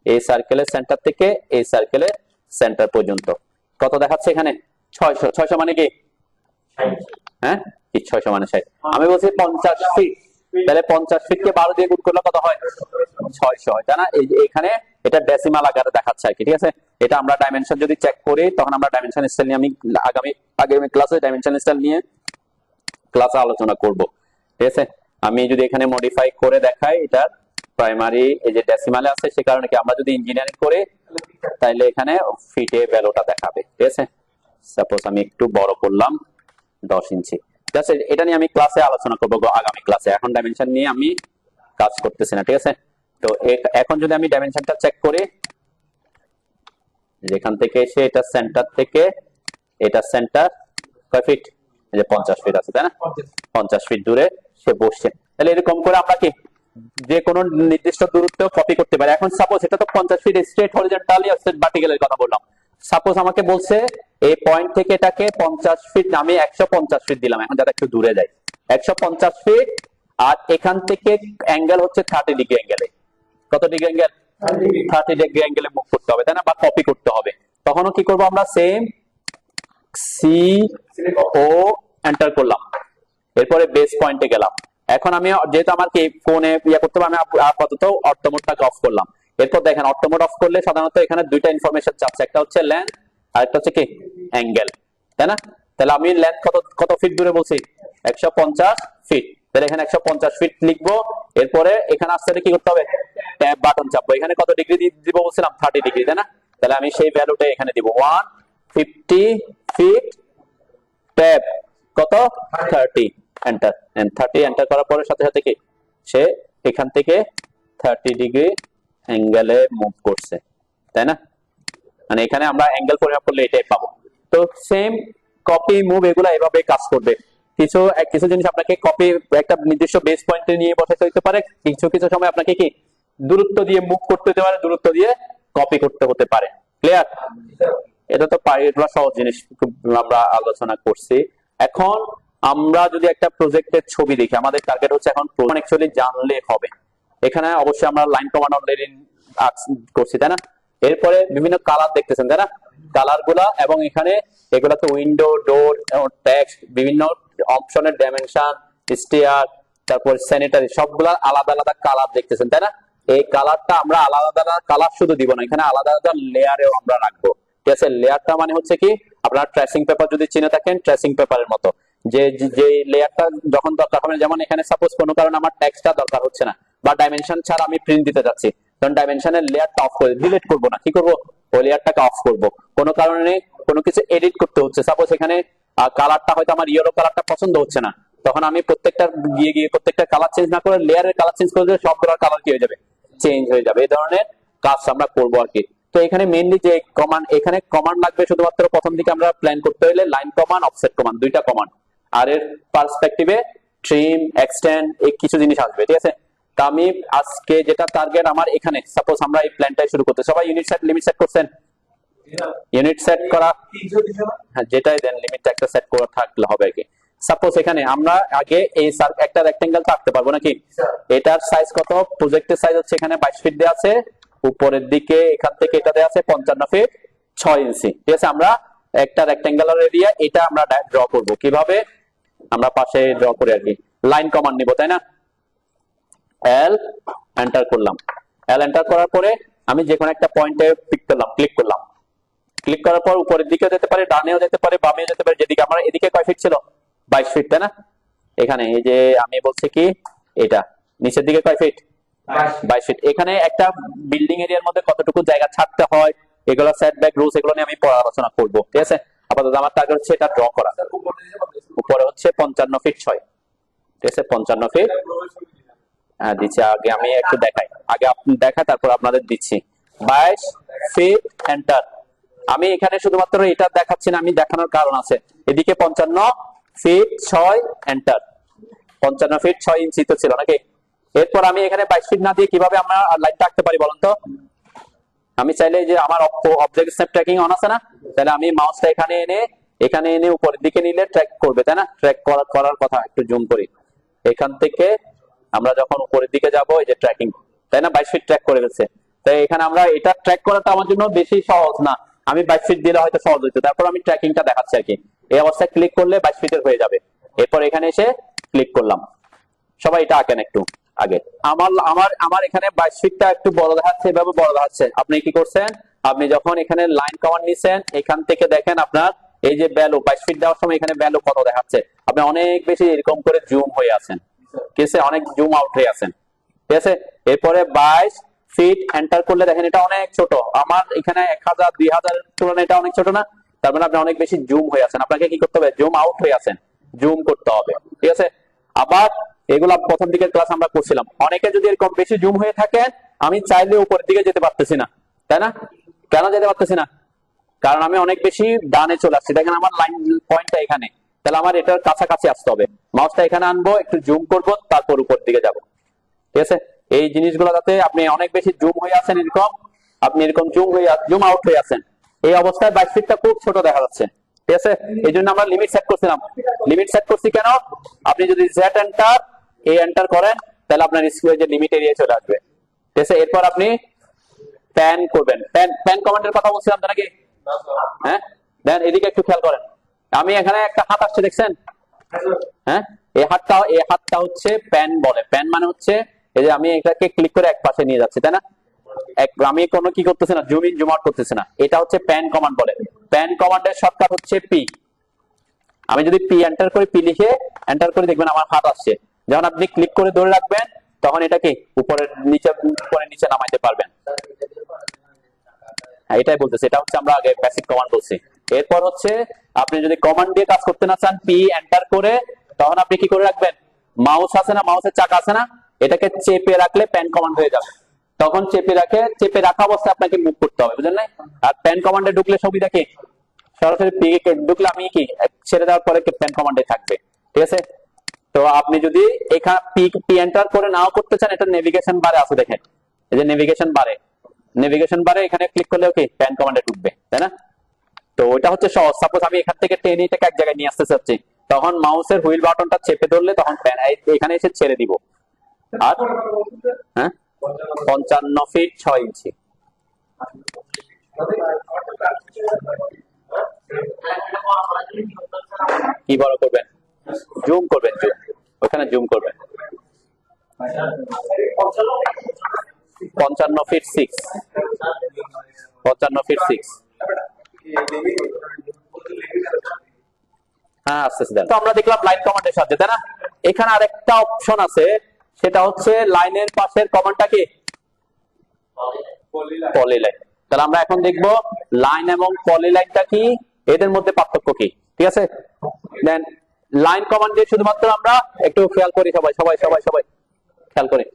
এই সার্কেলের সেন্টার থেকে এই সার্কেলের সেন্টার পর্যন্ত কত দেখাচ্ছে এখানে? 600। 600 মানে কি? হ্যাঁ, কি 600 মানে 60? আমি বলছি 50 ফিট, তাহলে 50 ফিটকে 12 দিয়ে গুণ করলে কত হয়? 600 হয়, তাই না? এই যে এখানে এটা ডেসিমাল আকারে দেখাচ্ছে আর কি। ঠিক আছে, এটা আমরা ডাইমেনশন যদি চেক করি, তখন আমরা ডাইমেনশন স্টাইল নিয়ে আমি আগামী ক্লাসে ডাইমেনশন স্টাইল নিয়ে ক্লাসে আলোচনা করব। ঠিক আছে, আমি যদি এখানে মডিফাই করে দেখাই, এটা প্রাইমারি এই যে ডেসিমালে আছে, সে কারণে কি আমরা যদি ইঞ্জিনিয়ারিং করে তাইলে এখানে ফিটে ভ্যালুটা দেখাবে। ঠিক আছে, সাপোজ আমি একটু বড় করলাম 10 ইঞ্চি। জাস্ট এটা নিয়ে আমি ক্লাসে আলোচনা করবো আগামী ক্লাসে, এখন ডাইমেনশন নিয়ে আমি কাজ করতেছি না। ঠিক আছে, তো এখন যদি আমি ডাইমেনশনটা চেক করি, যেখান থেকে এসে এটা সেন্টার থেকে এটা সেন্টার কয় ফিট? এই যে 50 ফিট আছে, তাই না? 50 ফিট দূরে সে বসছে। তাহলে এরকম করে আমরা কি যে কোনো নির্দিষ্ট দূরত্ব কপি করতে পারি। এখন সাপোজ এটা তো 50 ফিট স্ট্রেট হরিজন্টালি আর স্ট্রেট ভার্টিক্যালের কথা বললাম। সাপোজ আমাকে বলছে এই পয়েন্ট থেকে এটাকে 50 ফিট, আমি 150 ফিট দিলাম, এখন যাতে একটু দূরে যাই 150 ফিট, আর এখান থেকে অ্যাঙ্গেল হচ্ছে 30 ডিগ্রি অ্যাঙ্গেলে। কত ডিগ্রি অ্যাঙ্গেল? 30 ডিগ্রি অ্যাঙ্গেলে মুভ করতে হবে, তাই না? বা কপি করতে হবে। তখনও কি করবো আমরা? সেম সি ও এন্টার করলাম, এরপরে বেস পয়েন্টে গেলাম। এখন আমি যেহেতু আমার কি ফোনে করতে হবে, আমি আপাতত অর্থো মোডটাকে অফ করলাম। এরপর দেখেন অর্থো মোড অফ করলে সাধারণত এখানে দুইটা ইনফরমেশন চাচ্ছে, একটা হচ্ছে লেন্থ আর একটা হচ্ছে কি অ্যাঙ্গেল, তাই না? তাহলে আমি লেন্থ কত ফিট দূরে বলছি? 150 ফিট। তাহলে এখানে 150 ফিট লিখবো। এরপরে এখানে আসতে কি করতে হবে? ট্যাব বাটন চাপবো। এখানে কত ডিগ্রি দিব বলছিলাম? 30 ডিগ্রি, তাই না? তাহলে আমি সেই ভ্যালুটা এখানে দিব 150 ফিট, ট্যাব কত? 30, এন্টার। 30 এন্টার করার পরে সাথে সাথে কি সে এখান থেকে 30 ডিগ্রি অ্যাঙ্গেলে মুভ করছে, তাই না? মানে এখানে আমরা অ্যাঙ্গেল পরিমাপ করলে এটাই পাবো। তো সেম কপি মুভ এগুলা এভাবে কাজ করবে। কিছু জিনিস আপনাকে কপি একটা নির্দিষ্ট বেস পয়েন্টে নিয়ে বসাতে হতে পারে, কিছু সময় আপনাকে কি দূরত্ব দিয়ে মুভ করতে হতে পারে, দূরত্ব দিয়ে কপি করতে হতে পারে। ক্লিয়ার? এটা তো পারি, এগুলো সহজ জিনিস আমরা আলোচনা করছি। এখন আমরা যদি একটা প্রজেক্টের ছবি দেখি, আমাদের টার্গেট হচ্ছে এখন অ্যাকচুয়ালি জানলে হবে। এখানে অবশ্যই আমরা লাইন কমান্ড অলরেডি করছি, তাই না? এরপরে বিভিন্ন কালার দেখতেছেন, তাই না? কালার গুলা, এবং এখানে এগুলাতে উইন্ডো, ডোর, টেক্সট, বিভিন্ন অপশনের ডাইমেনশন, স্টেয়ার, তারপর স্যানিটারি, সবগুলা আলাদা আলাদা কালার দেখতেছেন, তাই না? এই কালারটা আমরা আলাদা আলাদা কালার শুধু দিব না, এখানে আলাদা আলাদা লেয়ারেও আমরা রাখবো। ঠিক আছে, লেয়ারটা মানে হচ্ছে কি, আপনার ট্রেসিং পেপার যদি চিনে থাকেন, ট্রেসিং পেপারের মতো যে যে লেয়ারটা যখন দরকার হবে, যেমন এখানে সাপোজ কোনো কারণে আমার টেক্সটটা দরকার হচ্ছে না বা ডাইমেনশন ছাড়া আমি প্রিন্ট দিতে যাচ্ছি, তখন ডাইমেনশনের লেয়ারটা অফ করে ডিলিট করবো না, কি করবো, ওই লেয়ারটাকে অফ করবো। কোনো কারণে কোনো কিছু এডিট করতে হচ্ছে, সাপোজ এখানে কালারটা হয়তো আমার ইয়েলো কালারটা পছন্দ হচ্ছে না, তখন আমি প্রত্যেকটা গিয়ে গিয়ে প্রত্যেকটা কালার চেঞ্জ না করে লেয়ারের কালার চেঞ্জ করে দিলে সবগুলোর কালার কি হয়ে যাবে, চেঞ্জ হয়ে যাবে। এই ধরনের কাজ আমরা করবো আর কি। তো এখানে মেইনলি যে কমান্ড, এখানে কমান্ড লাগবে শুধুমাত্র প্রথম দিকে আমরা প্ল্যান করতে হলে লাইন কমান্ড, অফসেট কমান্ড, দুইটা কমান্ড। আর এর পার্সপেক্টিভে ট্রিম, এক্সটেন্ড, এই কিছু জিনিস আসবে। ঠিক আছে, তা আমি আজকে যেটা টার্গেট আমার, এখানে সাপোজ আমরা এই প্ল্যানটাই শুরু করতে, সবাই ইউনিট সেট লিমিট সেট করছেন? ইউনিট সেট করা, হ্যাঁ যেটাই দেন লিমিটটা একটা সেট করা থাকলে হবে আর কি। সাপোজ এখানে আমরা আগে এই একটা রেক্টেঙ্গেল তো আঁকতে পারবো নাকি? এটার সাইজ কত? প্রজেক্টের সাইজ হচ্ছে এখানে 22 ফিট দেওয়া আছে, উপরের দিকে এখান থেকে এটা দেওয়া আছে 55 ফিট 6 ইঞ্চি। ঠিক আছে, আমরা একটা রেক্টেঙ্গুলার এরিয়া এটা আমরা ড্র করব কিভাবে, আমরা পাশে ড্র করি আর কি। লাইন কমান্ড নিব, তাই না? এল এন্টার করলাম, এল এন্টার করার পরে আমি যে কোনো একটা পয়েন্টে ক্লিক করলাম। ক্লিক করার পর উপরের দিকেও যেতে পারে, ডানেও যেতে পারে, বামেও যেতে পারে, যেদিকে আমার এদিকে কয় ফিট ছিল, 22 ফিট, তাই না? এখানে এই যে আমি বলছি কি, এটা নিচের দিকে কয় ফিট, 22 ফিট। এখানে একটা বিল্ডিং এরিয়ার মধ্যে কতটুকু জায়গা ছাড়তে হয়, এগুলো সেটব্যাক রুলস, এগুলো নিয়ে আমি পরে আলোচনা করব। ঠিক আছে, আপাতত আমার টার্গেট হচ্ছে এটা ড্র করা। উপরে হচ্ছে 55 ফিট 6। ঠিক আছে, 55 ফিট, হ্যাঁ দিচ্ছি। আগে আমি একটু দেখাই, আগে আপনি দেখাই, তারপর আপনাদের দিচ্ছি। 22 ফিট এন্টার। আমি এখানে শুধুমাত্র এটা দেখাচ্ছি না, আমি দেখানোর কারণ আছে। এদিকে 55 ফিট 6 এন্টার, 55 ফিট 6 ইঞ্চি তো ছিল নাকি? এরপর আমি এখানে 22 ফিট না দিয়ে কিভাবে আমরা লাইনটা আঁকতে পারি বলুন তো? আমি চাইলে যে আমার অবজেক্ট স্ন্যাপ ট্র্যাকিং অন আছে না, তাহলে আমি মাউসটা এখানে এনে উপরের দিকে নিলে ট্র্যাক করবে, তাই না? ট্র্যাক করার কথা, একটু জুম করি। এখান থেকে আমরা যখন উপরের দিকে যাব, এই যে ট্র্যাকিং, তাই না? 22 ফিট ট্র্যাক করে ফেলছে। তাই এখানে আমরা এটা ট্র্যাক করাটা আমার জন্য বেশি সহজ না, আমি 22 ফিট দিলে হয়তো সহজ হইতো। তারপর আমি ট্র্যাকিংটা দেখাচ্ছি আর কি। এই অবস্থায় ক্লিক করলে 22 ফিটের হয়ে যাবে। এরপর এখানে এসে ক্লিক করলাম। সবাই এটা আঁকেন একটু আগে। আমার এখানে 22 ফিটটা একটু বড় দেখাচ্ছে, এভাবে বড় দেখাচ্ছে। আপনি কি করছেন, আপনি যখন এখানে লাইন কমান্ড নিছেন, এখান থেকে দেখেন আপনার এই যে ভ্যালু 22 ফিট দেওয়ার সময় এখানে ভ্যালু কত দেখাচ্ছে, আপনি অনেক বেশি এরকম করে জুম হয়ে আছেন, ঠিক আছে, অনেক জুম আউট হয়ে আছেন। ঠিক আছে, এরপরে 22 ফিট এন্টার করলে দেখেন এটা অনেক ছোট, আমার এখানে 1000 2000 তুলনায় এটা অনেক ছোট না? তার মানে আপনি অনেক বেশি জুম হয়ে আছেন, আপনাকে কি করতে হবে, জুম আউট হয়ে আছেন, জুম করতে হবে। ঠিক আছে, আবার এগুলা প্রথম দিকের ক্লাস আমরা করছিলাম। অনেকে যদি এরকম বেশি জুম হয়ে থাকেন, আমি চাইলে উপরের দিকে যেতে পারতেছি না, তাই না? কেন যেতে পারতেছি না? কারণ আমি অনেক বেশি ডানে চলে আসছি। দেখেন আমার লাইন পয়েন্টটা এখানে, তাহলে আমার এটার কাছাকাছি আসতে হবে। মাউসটা এখানে আনবো, একটু জুম করব, তারপর উপর দিকে যাব। ঠিক আছে, এই জিনিসগুলো যাতে আপনি অনেক বেশি জুম হয়ে আছেন, এরকম আপনি এরকম জুম আউট হয়ে আছেন, এই অবস্থায় 22 ফিটটা খুব ছোট দেখা যাচ্ছে। ঠিক আছে, এই জন্য আমরা লিমিট সেট করছিলাম। লিমিট সেট করছি কেন, আপনি যদি জেড এন্টার এ এন্টার করেন, তাহলে আপনার স্ক্রিনে যে লিমিট এরিয়া চলে আসবে। ঠিক আছে, এরপর আপনি প্যান করবেন। প্যান কমান্ডের কথা বলছিলাম তো নাকি? হ্যাঁ, দেন এদিকে একটু খেয়াল করেন। আমি এখানে একটা হাত আসছে, দেখছেন? হ্যাঁ, এই হাতটা হচ্ছে প্যান বলে। প্যান মানে হচ্ছে এই যে আমি এটাকে ক্লিক করে এক পাশে নিয়ে যাচ্ছি, তাই না? আমি কোনো কি করতেছি না, জুম ইন জুম আউট করতেছি না। এটা হচ্ছে প্যান কমান্ড বলে। প্যান কমান্ডের শর্টকাট হচ্ছে পি। আমি যদি পি এন্টার করি, পি লিখে এন্টার করে, দেখবেন আমার হাত আসছে। যখন আপনি ক্লিক করে ধরে রাখবেন, তখন এটাকে উপরে নিচে নামাইতে পারবেন। এটাই বলতেছে, এটা হচ্ছে আমরা আগে বেসিক কমান্ড বলছি। এরপর হচ্ছে আপনি যদি কমান্ড দিয়ে কাজ করতে না চান, পি এন্টার করে, তখন আপনি কি করে রাখবেন, মাউস আছে না, মাউসের চাকা আছে না, এটাকে চেপে রাখলে প্যান কমান্ড হয়ে যাবে। তখন চেপে রাখা অবস্থায় আপনাকে মুভ করতে হবে, বুঝলেন না? আর প্যান কমান্ডে ঢুকলে সুবিধা কি, সরাসরি পি কে ঢুকলে আমি কি ছেড়ে দেওয়ার পরে প্যান কমান্ডে থাকবে। ঠিক আছে, তো আপনি যদি এখানে পি এন্টার করে নাও করতে চান, এটা নেভিগেশন বারে আছে, দেখেন এই যে নেভিগেশন বারে এখানে ক্লিক করলে কি প্যান কমান্ডে ঢুকবে, তাই না? তো ওইটা হচ্ছে সহজ। সাপোজ আমি এখান থেকে টেনে এটাকে এক জায়গায় নিয়ে আসতে চাচ্ছি, তখন মাউসের হুইল বাটনটা চেপে ধরলে তখন এখানে এসে ছেড়ে দিব। আর হ্যাঁ 55 ফিট 6 ইঞ্চি। কি বড় করবেন? জুম করবেন, জুম, ওখানে জুম করবেন। 55 ফিট 6, 55 ফিট 6। হ্যাঁ আস্তে আস্তে। তো আমরা দেখলাম লাইন কমান্ডের সাথে, তাই না? এখানে আরেকটা অপশন আছে, সেটা হচ্ছে লাইনের পাশের কমান্ডটা কি? পলিলাইন। তাহলে আমরা এখন দেখব লাইন এবং পলিলাইনটা কি, এদের মধ্যে পার্থক্য কি। ঠিক আছে, দেন লাইন কমান্ড দিয়ে শুধুমাত্র আমরা একটু খেয়াল করি, সবাই সবাই সবাই সবাই খেয়াল করি।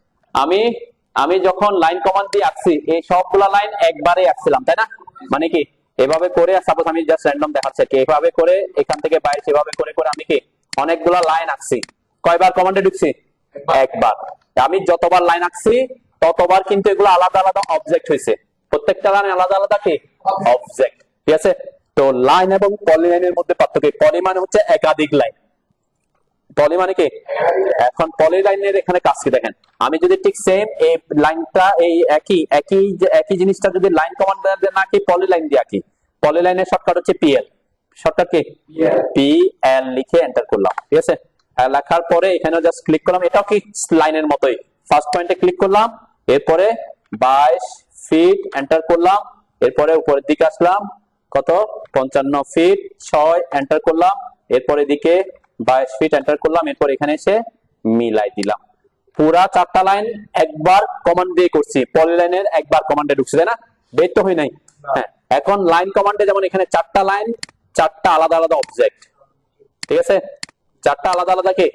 আমি যখন লাইন কমান্ড দিয়ে আঁকছি, এই সবগুলা লাইন একবারে আঁকছিলাম, তাই না? মানে কি এভাবে করে, সাপোজ আমি জাস্ট র্যান্ডম দেখাচ্ছি কি, এভাবে করে এখান থেকে 22 এভাবে করে করে আমি কি অনেকগুলা লাইন আঁকছি। কয়বার কমান্ডে ঢুকছি? একবার। আমি যতবার লাইন আঁকছি ততবার কিন্তু এগুলো আলাদা আলাদা অবজেক্ট হয়েছে, প্রত্যেকটা লাইন আলাদা আলাদা কি অবজেক্ট। ঠিক আছে, তো লাইন এবং পলিলাইনের মধ্যে পার্থক্য। পলি মানে হচ্ছে একাধিক লাইন, পলি মানে কি। এখন পলিলাইনের এখানে কাজ কি দেখেন, আমি যদি ঠিক সেম এই লাইনটা এই একই জিনিসটা যদি লাইন কমান্ড দিয়ে না কি পলিলাইন দিয়ে আঁকি, পলিলাইনের শর্টকাট হচ্ছে পিএল। Shortcut key? পিএল লিখে এন্টার করলাম। ঠিক আছে, লেখার পরে এখানে জাস্ট ক্লিক করলাম, এটাও কি লাইনের মতোই। ফার্স্ট পয়েন্টে ক্লিক করলাম, এরপরে 22 ফিট এন্টার করলাম, এরপরে উপরের দিকে আসলাম, কত 55 ফিট 6 এন্টার করলাম, এরপরে এদিকে 22 ফিট এন্টার করলাম, এরপর এখানে এসে মিলাই দিলাম। পুরা 4টা লাইন একবার কমান্ড দিয়ে করছি, পলিলাইনের একবার কমান্ডে ঢুকছে, তাই না? বের তো হয় নাই। হ্যাঁ, এখন লাইন কমান্ডে যেমন এখানে 4টা লাইন, 4টা আলাদা আলাদা অবজেক্ট। ঠিক আছে, 4টা আলাদা আলাদা কি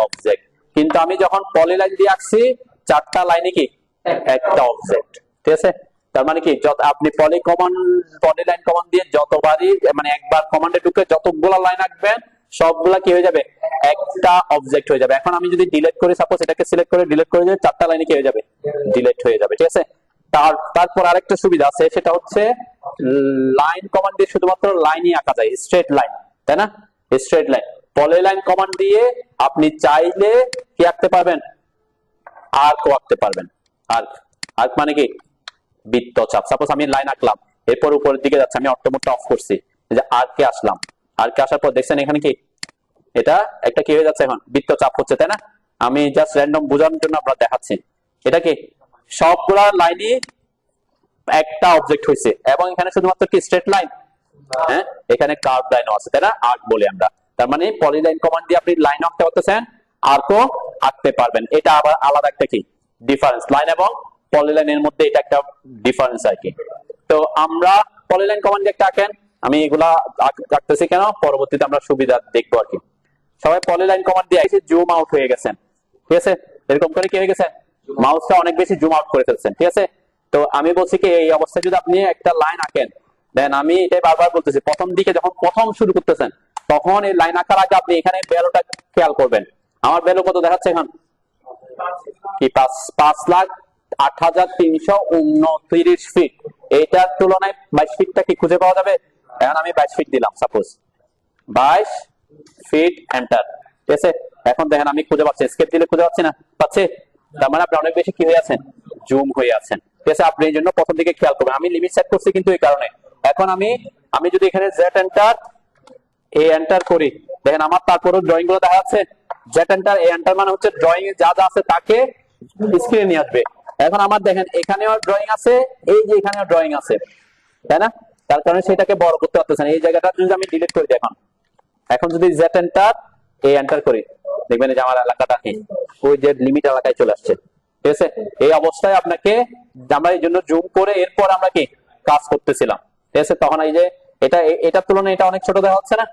অবজেক্ট। কিন্তু আমি যখন পলিলাইন দিয়ে আঁকছি 4টা লাইনে কি একটা অবজেক্ট। ঠিক আছে, তার মানে কি আপনি পলিলাইন কমান্ড দিয়ে যতবারই মানে একবার কমান্ডে ঢুকে যতগুলা লাইন আঁকবেন সবগুলা কি হয়ে যাবে? একটা অবজেক্ট হয়ে যাবে। এখন আমি যদি ডিলিট করি, সাপোজ এটাকে সিলেক্ট করে ডিলিট করে দিই, 4টা লাইনে কি হয়ে যাবে? ডিলিট হয়ে যাবে। ঠিক আছে, তারপর আরেকটা সুবিধা আছে, সেটা হচ্ছে লাইন কমান্ড দিয়ে শুধুমাত্র লাইনই আঁকা যায়, স্ট্রেট লাইন, তাই না? Straight line. পলিলাইন কমান্ড দিয়ে আপনি চাইলে কি আঁকতে পারবেন? আর্কও আঁকতে পারবেন। আর্ক মানে কি বৃত্তচাপ। সাপোজ আমি লাইন আঁকলাম, এরপর উপরের দিকে যাচ্ছে, আমি অটো মোডটা অফ করছি, যে আর্কে আসলাম, আর্কে আসার পর দেখছেন এখানে কি এটা একটা কি হয়ে যাচ্ছে, এখন বৃত্তচাপ হচ্ছে, তাই না? আমি জাস্ট র্যান্ডম বোঝানোর জন্য আপনারা দেখাচ্ছি। এটা কি সবগুলা লাইনই একটা অবজেক্ট হয়েছে, এবং এখানে শুধুমাত্র কি স্ট্রেট লাইন, হ্যাঁ এখানে কার্ভ লাইনও আছে, তাই না? আর্ক বলি আমরা। তার মানে পলিলাইন কমান্ড দিয়ে আপনি লাইন আঁকতে পারতেছেন, আর্কও আঁকতে পারবেন। এটা আবার আলাদা একটা কি ডিফারেন্স, লাইন এবং পলিলাইনের মধ্যে এটা একটা ডিফারেন্স আর কি। তো আমরা পলিলাইন কমান্ড দিয়ে একটা আঁকেন, আমি এগুলা আঁকতেছি কেন, পরবর্তীতে আমরা সুবিধা দেখবো আর কি। সবাই পলিলাইন কমান্ড দিয়ে এসে জুম আউট হয়ে গেছেন। ঠিক আছে, এরকম করে কি হয়ে গেছে, মাউসটা অনেক বেশি জুম আউট করে ফেলছেন। ঠিক আছে, তো আমি বলছি কি এই অবস্থায় যদি আপনি একটা লাইন আঁকেন, দেন আমি এটাই বারবার বলতেছি, প্রথম দিকে যখন প্রথম শুরু করতেছেন তখন এই লাইন আঁকার আগে আপনি এখানে ভ্যালুটা খেয়াল করবেন। আমার ভ্যালু কত দেখাচ্ছে এখন? কি 5,08,329 ফিট। এটার তুলনায় 22 ফিটটা কি খুঁজে পাওয়া যাবে? এখন আমি 22 ফিট দিলাম, সাপোজ 22 ফিট এন্টার। ঠিক আছে, এখন দেখেন আমি খুঁজে পাচ্ছি, এসকেপ দিলে খুঁজে পাচ্ছি না, পাচ্ছে। তার মানে আপনি অনেক বেশি কি হয়ে আছেন, জুম হয়ে আছেন। ঠিক আছে, আপনি এই জন্য প্রথম দিকে খেয়াল করবেন। আমি লিমিট সেট করছি কিন্তু এই কারণে। এখন আমি যদি এখানে জেড এন্টার এ এন্টার করি, দেখেন আমার তারপরও ড্রয়িং গুলো দেখা যাচ্ছে। জেড এন্টার এ এন্টার মানে হচ্ছে ড্রয়িং এ যা যা আছে তাকে স্ক্রিনে নিয়ে আসবে। এখন আমার দেখেন এখানেও ড্রয়িং আছে, এই যে এখানেও ড্রয়িং আছে, তাই না? তার কারণে সেটাকে বড় করতে পারতেছেন। এই জায়গাটা যদি আমি ডিলিট করে দিই, এখন যদি জেড এন্টার এ এন্টার করি, দেখবেন যে আমার এলাকাটা কি ওই যে লিমিট এলাকায় চলে আসছে। ঠিক আছে, এই অবস্থায় আপনাকে আমরা এই জন্য জুম করে এরপর আমরা কি কাজ করতেছিলাম। ঠিক আছে, তখন এই যে এটার তুলনায় এটা অনেক ছোট দেখা যাচ্ছে না?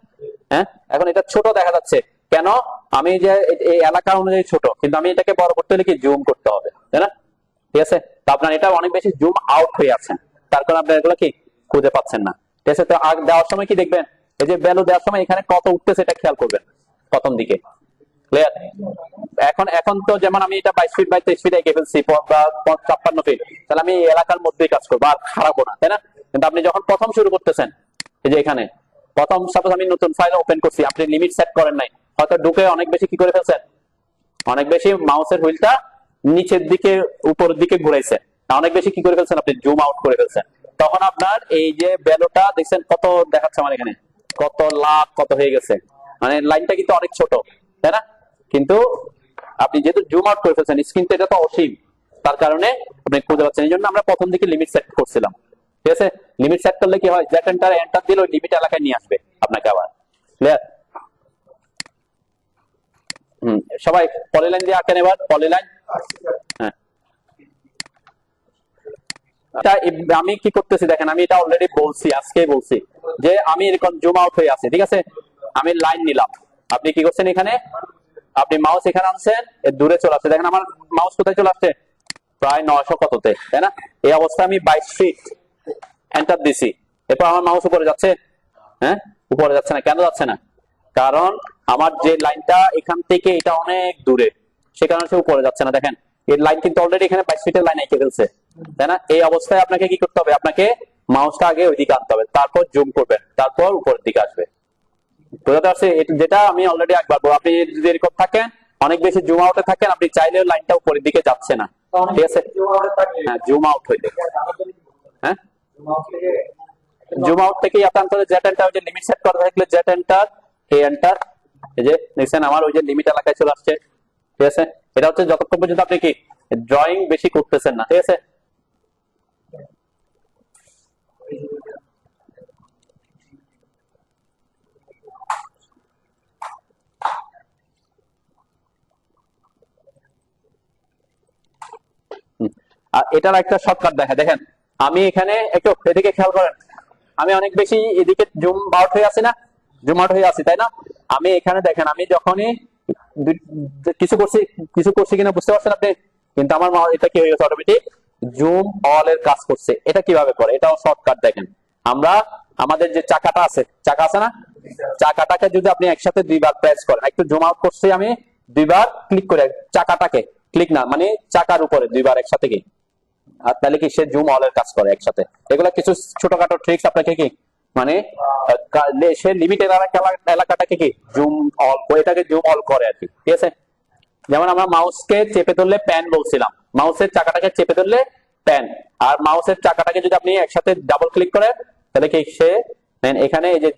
হ্যাঁ, এখন এটা ছোট দেখা যাচ্ছে কেন? আমি যে এই এলাকা অনুযায়ী ছোট, কিন্তু আমি এটাকে বড় করতে হলে কি জুম করতে হবে, তাই না? ঠিক আছে, তো আপনার এটা অনেক বেশি জুম আউট হয়ে আছেন, তার কারণে আপনার এগুলো কি খুঁজে পাচ্ছেন না। ঠিক আছে, তো দেওয়ার সময় কি দেখবেন, এই যে ভ্যালু দেওয়ার সময় এখানে কত উঠতেছে এটা খেয়াল করবেন প্রথম দিকে। ক্লিয়ার? এখন তো যেমন আমি এটা 22 ফিট বাই 23 ফিট এঁকে ফেলছি, 56 ফিট, তাহলে আমি এই এলাকার মধ্যেই কাজ করবো, আর খারাপও না, তাই না? কিন্তু আপনি যখন প্রথম শুরু করতেছেন এই যে এখানে প্রথম সাপোজ আমি নতুন ফাইল ওপেন করছি, আপনি লিমিট সেট করেন নাই, হয়তো ঢুকে অনেক বেশি কি করে ফেলছেন, অনেক বেশি মাউসের হুইলটা নিচের দিকে উপরের দিকে ঘুরাইছে, অনেক বেশি কি করে ফেলছেন আপনি, জুম আউট করে ফেলছেন। তখন আপনার এই যে ভ্যালুটা দেখছেন কত দেখাচ্ছে আমার এখানে, কত লাখ কত হয়ে গেছে, মানে লাইনটা কিন্তু অনেক ছোট, তাই না? কিন্তু আপনি যেহেতু জুম আউট করে ফেলছেন, স্ক্রিন তো এটা তো অসীম, তার কারণে আপনি খুঁজে পাচ্ছেন। এই জন্য আমরা প্রথম দিকে লিমিট সেট করছিলাম, ঠিক আছে? লিমিট সেট করলে কি হয়, জেট এন্টার এন্টার দিলে ওই লিমিট এলাকায় নিয়ে আসবে আপনাকে আবার। ক্লিয়ার? সবাই পলিলাইন দিয়ে আঁকেন এবার, পলিলাইন। হ্যাঁ, আমি কি করতেছি দেখেন, আমি এটা অলরেডি বলছি, আজকে বলছি যে আমি এরকম জুম আউট হয়ে আছি, ঠিক আছে? আমি লাইন নিলাম, আপনি কি করছেন এখানে, আপনি মাউস এখানে আনছেন, দূরে চলে আসছে, দেখেন আমার মাউস কোথায় চলে আসছে, প্রায় 900 কততে, তাই না? এই অবস্থায় আমি 22 ফিট এন্টার দিছি, এরপর আমার মাউস উপরে যাচ্ছে, হ্যাঁ উপরে যাচ্ছে না, কেন যাচ্ছে না? কারণ আমার যে লাইনটা এখান থেকে এটা অনেক দূরে, সে কারণে সে উপরে যাচ্ছে না। দেখেন এই লাইন কিন্তু অলরেডি এখানে 22 ফিটের লাইন এঁকে ফেলছে, তাই না? এই অবস্থায় আপনাকে কি করতে হবে, আপনাকে মাউসটা আগে ওইদিকে আনতে হবে, তারপর জুম করবেন, তারপর উপরের দিকে আসবে। বোঝাতে পারছি? যেটা আমি অলরেডি একবার বলবো, আপনি যদি এরকম থাকেন অনেক বেশি জুম আউটে থাকেন, আপনি চাইলেও লাইনটা উপরের দিকে যাচ্ছে না, ঠিক আছে? হ্যাঁ, জুম আউট হইলে, হ্যাঁ জুম আউট থেকে আপনার জেট এন্টার, ওই যে লিমিট সেট করা থাকলে জেট এন্টার, এ এন্টার, এই যে দেখছেন আমার ওই যে লিমিট এলাকায় চলে আসছে, ঠিক আছে? এটা হচ্ছে যতক্ষণ পর্যন্ত আপনি কি ড্রয়িং বেশি করতেছেন না, ঠিক আছে? আর এটার একটা শর্টকাট দেখা, দেখেন আমি এখানে একটু এদিকে খেয়াল করেন, আমি অনেক বেশি এদিকে জুম আউট হয়ে আছি না, জুম আউট হয়ে আছি, তাই না? আমি এখানে দেখেন, আমি যখনই কিছু করছি কিনা বুঝতে পারছেন আপনি, কিন্তু আমার এটা কি হয়ে গেছে, অটোমেটিক জুম অল এর কাজ করছে। এটা কিভাবে করে, এটাও শর্টকাট দেখেন। আমরা আমাদের যে চাকাটা আছে, চাকা আছে না, চাকাটাকে যদি আপনি একসাথে দুইবার প্রেস করেন, একটু জুম আউট করছি আমি, দুইবার ক্লিক করে চাকাটাকে, ক্লিক না মানে চাকার উপরে দুইবার একসাথে কি, আর তাহলে কি সে জুম অল এর কাজ করে একসাথে। এগুলা কিছু ছোটখাটো ট্রিক্স আপনাকে কি মানে সে লিমিটেড এলাকাটাকে কি জুম অল, এটাকে জুম অল করে আর কি, ঠিক আছে? যেমন আমরা মাউসকে চেপে ধরলে প্যান বলছিলাম, মাউসের চাকাটাকে চেপে ধরলে প্যান, আর মাউসের চাকাটাকে যদি আপনি একসাথে ডাবল ক্লিক করেন তাহলে কি সে এখানে এই যে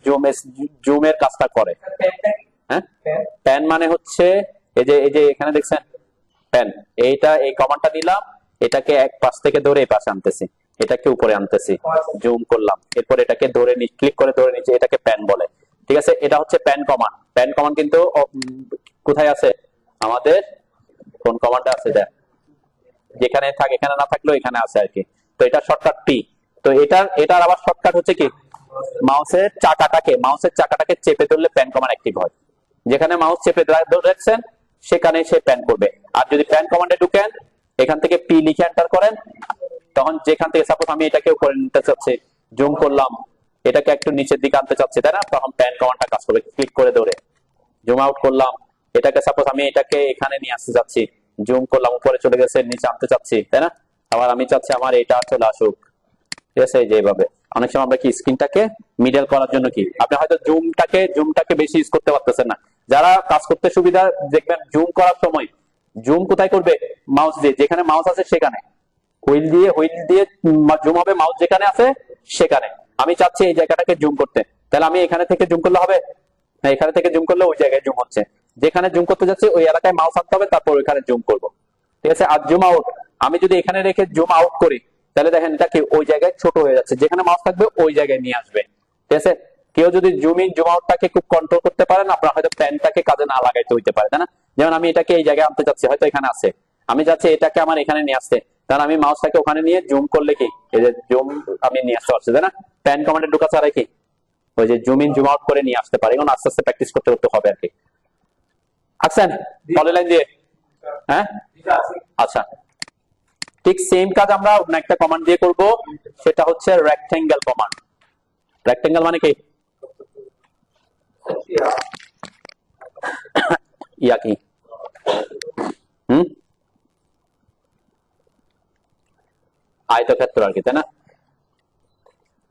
জুমের কাজটা করে। হ্যাঁ, প্যান মানে হচ্ছে এই যে এখানে দেখছেন প্যান, এইটা এই কমান্ডটা দিলাম, এটাকে এক পাশ থেকে ধরে এই পাশে আনতেছি, এটাকে উপরে আনতেছি, জুম করলাম, এরপর এটাকে ধরে ক্লিক করে ধরে নিচে, এটাকে প্যান বলে, ঠিক আছে? এটা হচ্ছে প্যান কমান্ড। প্যান কমান্ড কিন্তু কোথায় আছে আমাদের, কোন কমান্ডে আছে দেখ, যেখানে থাকে, এখানে না থাকলেও এখানে আছে আর কি। তো এটা শর্টকাট পি। তো এটার আবার শর্টকাট হচ্ছে কি, মাউসের চাকাটাকে চেপে ধরলে প্যান কমান্ড অ্যাক্টিভ হয়। যেখানে মাউস চেপে ধরে রাখছেন সেখানে সে প্যান করবে। আর যদি প্যান কমান্ডে ঢুকেন, এখান থেকে পি লিখে এন্টার করেন, তখন যেখান থেকে সাপোজ আমি এটাকে উপরে নিতে চাচ্ছি, জুম করলাম, এটাকে একটু নিচের দিকে আনতে চাচ্ছি, তাই না? তখন প্যান কমান্ডটা কাজ করবে, ক্লিক করে ধরে জুম আউট করলাম, এটাকে সাপোজ আমি এটাকে এখানে নিয়ে আসতে চাচ্ছি, জুম করলাম, উপরে চলে গেছে, নিচে আনতে চাচ্ছি, তাই না? আবার আমি চাচ্ছি আমার এটা চলে আসুক, ঠিক আছে? এই যে এইভাবে অনেক সময় আমরা কি স্ক্রিনটাকে মিডল করার জন্য কি, আপনি হয়তো জুমটাকে বেশি ইউজ করতে পারতেছেন না, যারা কাজ করতে সুবিধা দেখবেন জুম করার সময় জুম কোথায় করবে, মাউস দিয়ে, যেখানে মাউস আছে সেখানে হুইল দিয়ে জুম হবে, মাউস যেখানে আছে সেখানে। আমি চাচ্ছি এই জায়গাটাকে জুম করতে, তাহলে আমি এখানে থেকে জুম করলে হবে না, এখানে থেকে জুম করলে ওই জায়গায় জুম হচ্ছে, যেখানে জুম করতে যাচ্ছি ওই এলাকায় মাউস আনতে হবে, তারপর ওইখানে জুম করব, ঠিক আছে? আর জুম আউট আমি যদি এখানে রেখে জুম আউট করি, তাহলে দেখেন এটা কি ওই জায়গায় ছোট হয়ে যাচ্ছে, যেখানে মাউস থাকবে ওই জায়গায় নিয়ে আসবে, ঠিক আছে? কেউ যদি জুম ইন জুম আউটটাকে খুব কন্ট্রোল করতে পারেন, আপনার হয়তো প্যানটাকে কাজে না লাগাইতে হইতে পারে, তাই না? যেমন আমি এটাকে এই জায়গায় আনতে চাচ্ছি, হয়তো এখানে আছে, আমি যাচ্ছি এটাকে আমার এখানে নিয়ে আসতে, কারণ আমি মাউসটাকে ওখানে নিয়ে জুম করলে কি এই যে জুম আমি নিয়ে আসতে পারছি, তাই না? প্যান কমান্ডে ঢোকা ছাড়াই কি ওই যে জুম ইন জুম আউট করে নিয়ে আসতে পারে, এবং আস্তে আস্তে প্র্যাকটিস করতে করতে হবে আর কি। আসছেন পলিলাইন দিয়ে? হ্যাঁ, আচ্ছা, ঠিক সেম কাজ আমরা অন্য একটা কমান্ড দিয়ে করব, সেটা হচ্ছে রেক্টেঙ্গেল কমান্ড। রেক্টেঙ্গেল মানে কি, ইয়া কি, আয়তক্ষেত্র আর কি, তাই না?